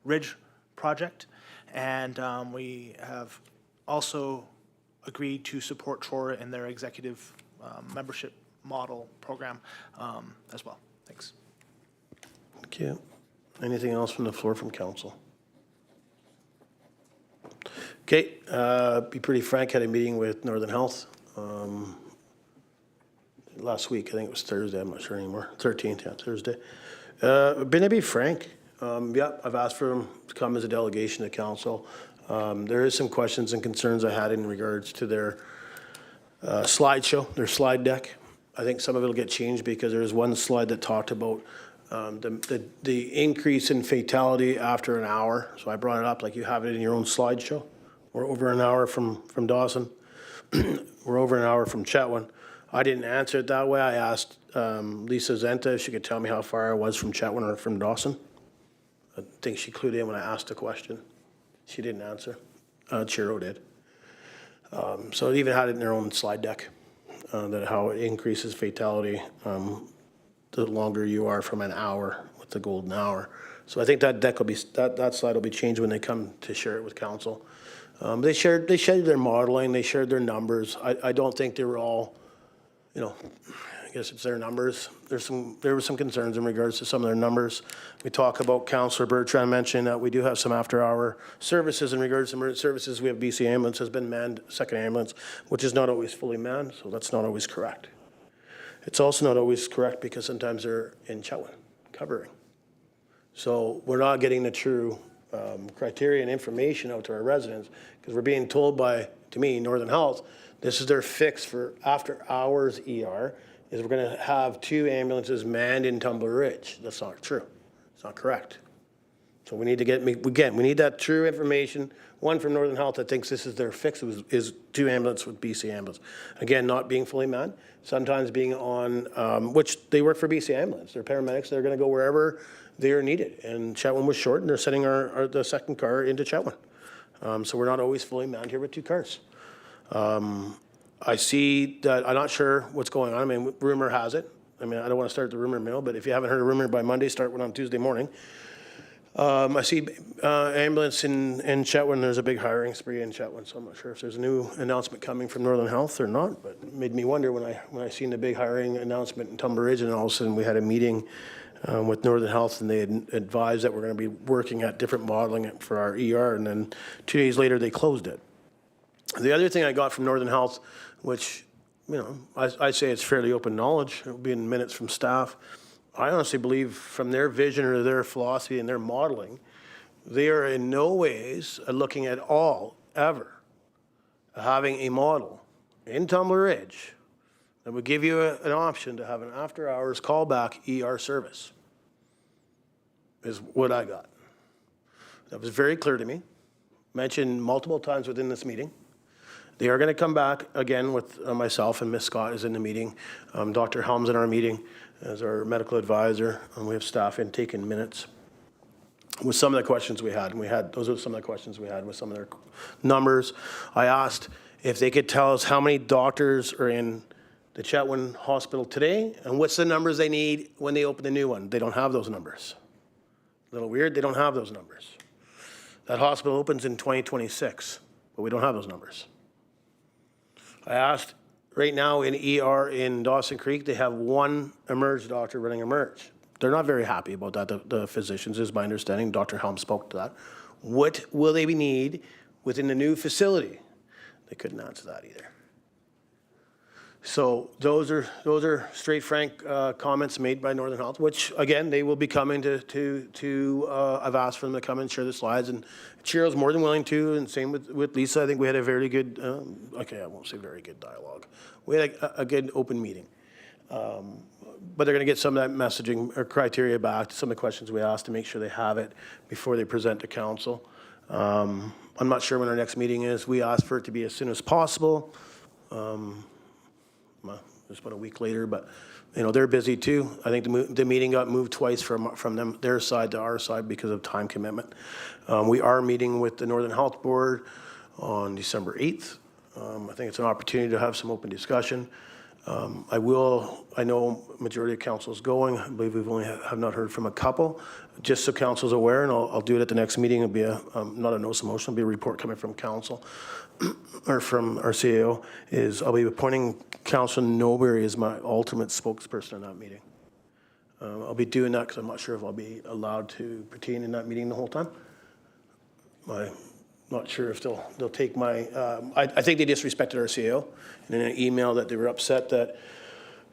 Ridge project, and we have also agreed to support Trora in their executive membership model program as well. Thanks.
Thank you. Anything else from the floor from council? Okay, be pretty frank, had a meeting with Northern Health last week. I think it was Thursday, I'm not sure anymore. 13th, yeah, Thursday. Been to be frank, yeah, I've asked for them to come as a delegation to council. There is some questions and concerns I had in regards to their slideshow, their slide deck. I think some of it will get changed because there is one slide that talked about the increase in fatality after an hour. So I brought it up like you have it in your own slideshow. We're over an hour from Dawson. We're over an hour from Chetwynd. I didn't answer it that way. I asked Lisa Zenta if she could tell me how far I was from Chetwynd or from Dawson. I think she clued in when I asked the question. She didn't answer. Chiro did. So it even had it in their own slide deck. that how it increases fatality the longer you are from an hour with the golden hour. So I think that slide will be changed when they come to share it with council. They shared their modeling, they shared their numbers. I don't think they were all, I guess it's their numbers. There were some concerns in regards to some of their numbers. We talk about, Councillor Bertrand mentioned that we do have some after-hour services in regards to emergency services. We have BC Ambulance has been manned, second ambulance, which is not always fully manned, so that's not always correct. It's also not always correct because sometimes they're in Chetwynd covering. So we're not getting the true criteria and information out to our residents because we're being told by, to me, Northern Health, this is their fix for after hours ER, is we're going to have 2 ambulances manned in Tumbler Ridge. That's not true. It's not correct. So we need to get, again, we need that true information. One from Northern Health that thinks this is their fix is 2 ambulances with BC Ambulance. Again, not being fully manned, sometimes being on, which they work for BC Ambulance. They're paramedics. They're going to go wherever they are needed. And Chetwynd was short, and they're sending the second car into Chetwynd. So we're not always fully manned here with 2 cars. I see that, I'm not sure what's going on. I mean, rumor has it. I mean, I don't want to start the rumor mill, but if you haven't heard a rumor by Monday, start one on Tuesday morning. I see ambulance in Chetwynd, there's a big hiring spree in Chetwynd, so I'm not sure if there's a new announcement coming from Northern Health or not, but it made me wonder when I seen the big hiring announcement in Tumbler Ridge, and all of a sudden we had a meeting with Northern Health, and they had advised that we're going to be working at different modeling for our ER, and then 2 days later they closed it. The other thing I got from Northern Health, which, I say it's fairly open knowledge, it'll be in minutes from staff. I honestly believe from their vision or their philosophy and their modeling, they are in no ways looking at all, ever, having a model in Tumbler Ridge that would give you an option to have an after-hours callback ER service, is what I got. That was very clear to me, mentioned multiple times within this meeting. They are going to come back again with myself, and Ms. Scott is in the meeting. Dr. Helms in our meeting as our medical advisor, and we have staff in taking minutes with some of the questions we had. And those are some of the questions we had with some of their numbers. I asked if they could tell us how many doctors are in the Chetwynd Hospital today, and what's the numbers they need when they open the new one. They don't have those numbers. A little weird, they don't have those numbers. That hospital opens in 2026, but we don't have those numbers. I asked, right now in ER in Dawson Creek, they have 1 emerge doctor running emerge. They're not very happy about that. The physicians, is my understanding. Dr. Helm spoke to that. What will they need within the new facility? They couldn't answer that either. So those are straight, frank comments made by Northern Health, which again they will be coming to I've asked for them to come and share the slides, and Chiryl's more than willing to, and same with Lisa. I think we had a very good, okay, I won't say very good dialogue. We had a good open meeting, but they're going to get some of that messaging or criteria back to some of the questions we asked to make sure they have it before they present to council. I'm not sure when our next meeting is. We asked for it to be as soon as possible. It's about a week later, but they're busy too. I think the meeting got moved twice from their side to our side because of time commitment. We are meeting with the Northern Health Board on December 8th. I think it's an opportunity to have some open discussion. I know majority of council is going. I believe we've only have not heard from a couple. Just so council's aware, and I'll do it at the next meeting. It'll be not a notice of motion, it'll be a report coming from council or from our CAO. I'll be appointing Councillor Newberry as my ultimate spokesperson in that meeting. I'll be doing that because I'm not sure if I'll be allowed to pertain in that meeting the whole time. I'm not sure if they'll take my, I think they disrespected our CAO, and in an email that they were upset that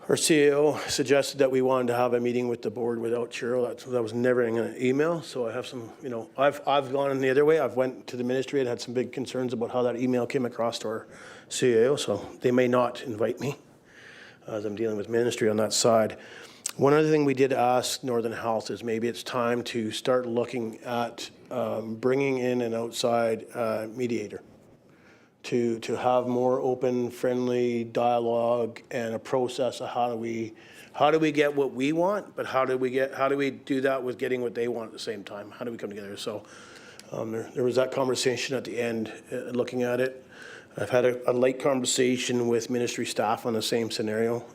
our CAO suggested that we wanted to have a meeting with the board without Chiryl. That was never in an email. So I have some, I've gone in the other way. I've went to the ministry and had some big concerns about how that email came across to our CAO. So they may not invite me as I'm dealing with ministry on that side. One other thing we did ask Northern Health is maybe it's time to start looking at bringing in an outside mediator to have more open, friendly dialogue and a process of how do we get what we want, but how do we do that with getting what they want at the same time? How do we come together? So there was that conversation at the end, looking at it. I've had a light conversation with ministry staff on the same scenario.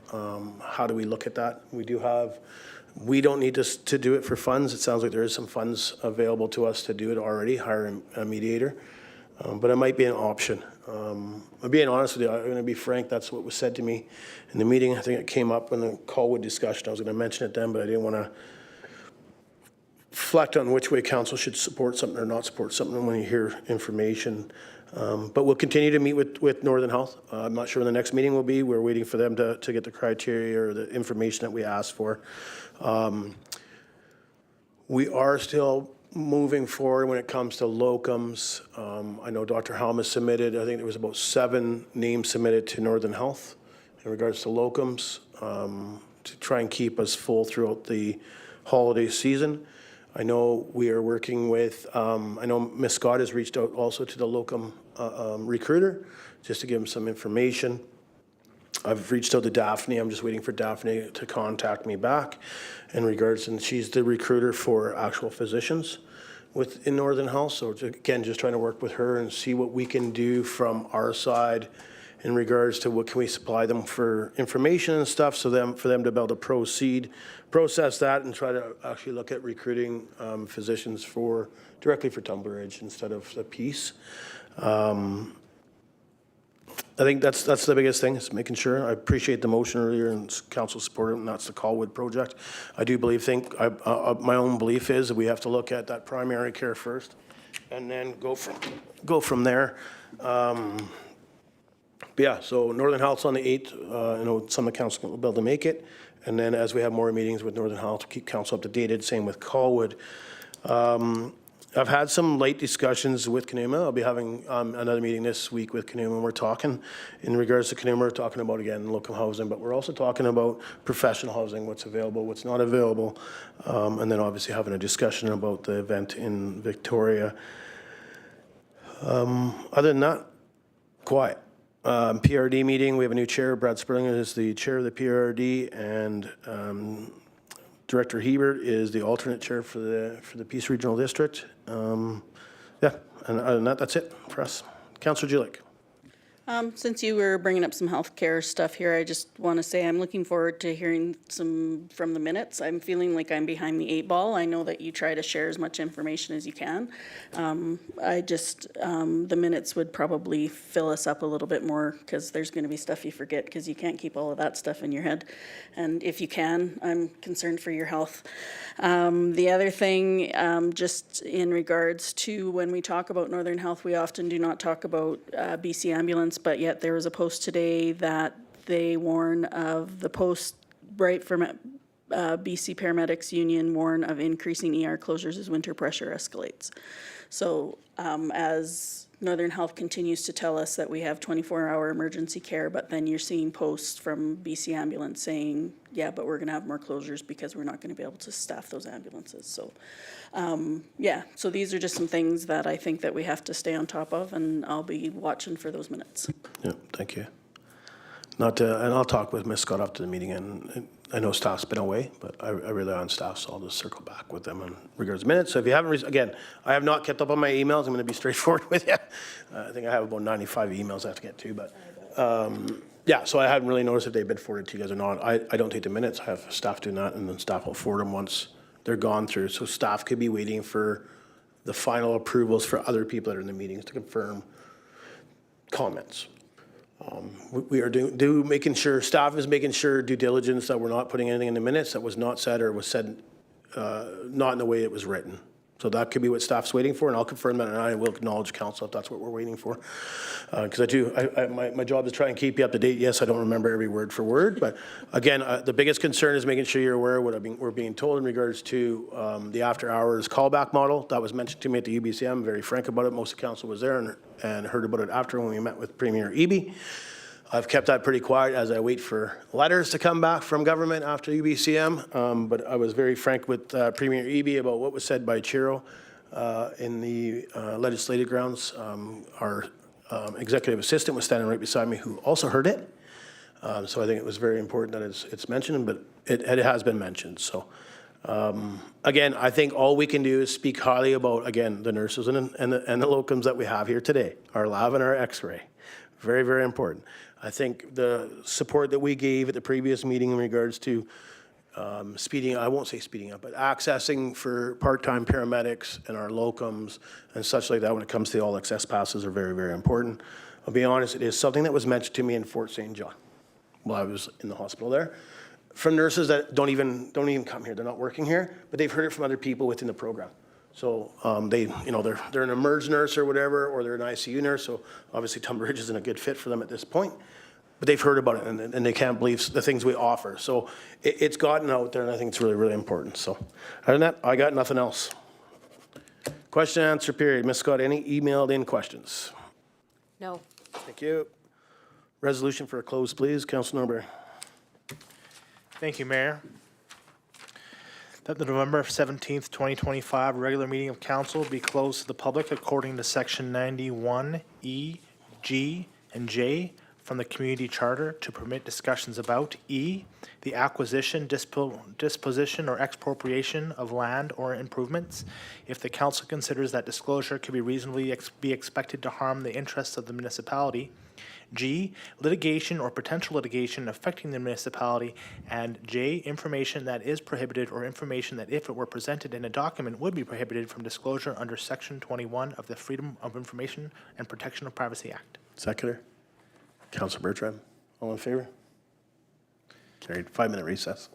How do we look at that? We don't need to do it for funds. It sounds like there is some funds available to us to do it already, hire a mediator. But it might be an option. I'm being honest with you, I'm going to be frank, that's what was said to me in the meeting. I think it came up in the Colwood discussion. I was going to mention it then, but I didn't want to reflect on which way council should support something or not support something when you hear information. But we'll continue to meet with Northern Health. I'm not sure when the next meeting will be. We're waiting for them to get the criteria or the information that we asked for. We are still moving forward when it comes to locums. I know Dr. Helm has submitted, I think there was about 7 names submitted to Northern Health in regards to locums to try and keep us full throughout the holiday season. I know we are working with, I know Ms. Scott has reached out also to the locum recruiter just to give him some information. I've reached out to Daphne. I'm just waiting for Daphne to contact me back in regards, and she's the recruiter for actual physicians in Northern Health. So again, just trying to work with her and see what we can do from our side in regards to what can we supply them for information and stuff, so for them to be able to process that and try to actually look at recruiting physicians directly for Tumbleridge instead of the Peace. I think that's the biggest thing, is making sure. I appreciate the motion earlier and council support it, and that's the Colwood project. I do my own belief is that we have to look at that primary care first and then go from there. But yeah, so Northern Health's on the 8th. I know some of the council will be able to make it. And then as we have more meetings with Northern Health, keep council up to date. Same with Colwood. I've had some late discussions with Kanooma. I'll be having another meeting this week with Kanooma. We're talking in regards to Kanooma. We're talking about, again, local housing, but we're also talking about professional housing, what's available, what's not available, and then obviously having a discussion about the event in Victoria. Other than that, quiet. PRD meeting, we have a new chair. Brad Sperling is the chair of the PRD, and Director Hebert is the alternate chair for the Peace Regional District. Yeah, and other than that, that's it for us. Councillor Jilek.
Since you were bringing up some healthcare stuff here, I just want to say I'm looking forward to hearing some from the minutes. I'm feeling like I'm behind the 8 ball. I know that you try to share as much information as you can. The minutes would probably fill us up a little bit more, because there's going to be stuff you forget, because you can't keep all of that stuff in your head. And if you can, I'm concerned for your health. The other thing, just in regards to when we talk about Northern Health, we often do not talk about BC Ambulance, but yet there was a post today that they warn of the post right from BC Paramedics Union warn of increasing ER closures as winter pressure escalates. So as Northern Health continues to tell us that we have 24-hour emergency care, but then you're seeing posts from BC Ambulance saying, yeah, but we're going to have more closures because we're not going to be able to staff those ambulances. So, yeah, so these are just some things that I think that we have to stay on top of, and I'll be watching for those minutes.
Yeah, thank you. And I'll talk with Ms. Scott after the meeting, and I know staff's been away, but I rely on staff, so I'll just circle back with them in regards to minutes. So if you haven't, again, I have not kept up on my emails. I'm going to be straightforward with you. I think I have about 95 emails I have to get to, but yeah, so I haven't really noticed if they've been forwarded to you guys or not. I don't take the minutes. I have staff doing that, and then staff will forward them once they're gone through. So staff could be waiting for the final approvals for other people that are in the meetings to confirm comments. We are making sure, staff is making sure due diligence that we're not putting anything in the minutes that was not said or was said not in the way it was written. So that could be what staff's waiting for, and I'll confirm that, and I will acknowledge council if that's what we're waiting for. Because my job is to try and keep you up to date. Yes, I don't remember every word for word, but again, the biggest concern is making sure you're aware of what we're being told in regards to the after hours callback model. That was mentioned to me at the UBCM. I'm very frank about it. Most of the council was there and heard about it after when we met with Premier Eby. I've kept that pretty quiet as I wait for letters to come back from government after UBCM, but I was very frank with Premier Eby about what was said by Chiro in the legislative grounds. Our executive assistant was standing right beside me, who also heard it. So I think it was very important that it's mentioned, but it has been mentioned. So again, I think all we can do is speak highly about, again, the nurses and the locums that we have here today, our lab and our x-ray. Very, very important. I think the support that we gave at the previous meeting in regards to speeding, I won't say speeding up, but accessing for part-time paramedics and our locums and such like that when it comes to all access passes are very, very important. I'll be honest, it is something that was mentioned to me in Fort St. John while I was in the hospital there, from nurses that don't even come here. They're not working here, but they've heard it from other people within the program. So they, they're an emerge nurse or whatever, or they're an ICU nurse. So obviously Tunbridge isn't a good fit for them at this point, but they've heard about it and they can't believe the things we offer. So it's gotten out there, and I think it's really, really important. So other than that, I got nothing else. Question and answer period. Ms. Scott, any emailed in questions?
No.
Thank you. Resolution for a close, please. Council Member.
Thank you, Mayor. That the November 17th, 2025 regular meeting of council be closed to the public according to section 91E, G, and J from the community charter to permit discussions about E, the acquisition, disposition, or expropriation of land or improvements, if the council considers that disclosure could be reasonably be expected to harm the interests of the municipality. G, litigation or potential litigation affecting the municipality, and J, information that is prohibited or information that if it were presented in a document would be prohibited from disclosure under section 21 of the Freedom of Information and Protection of Privacy Act.
Seconder. Councilor Bertrand. All in favor? Carried. 5-minute recess.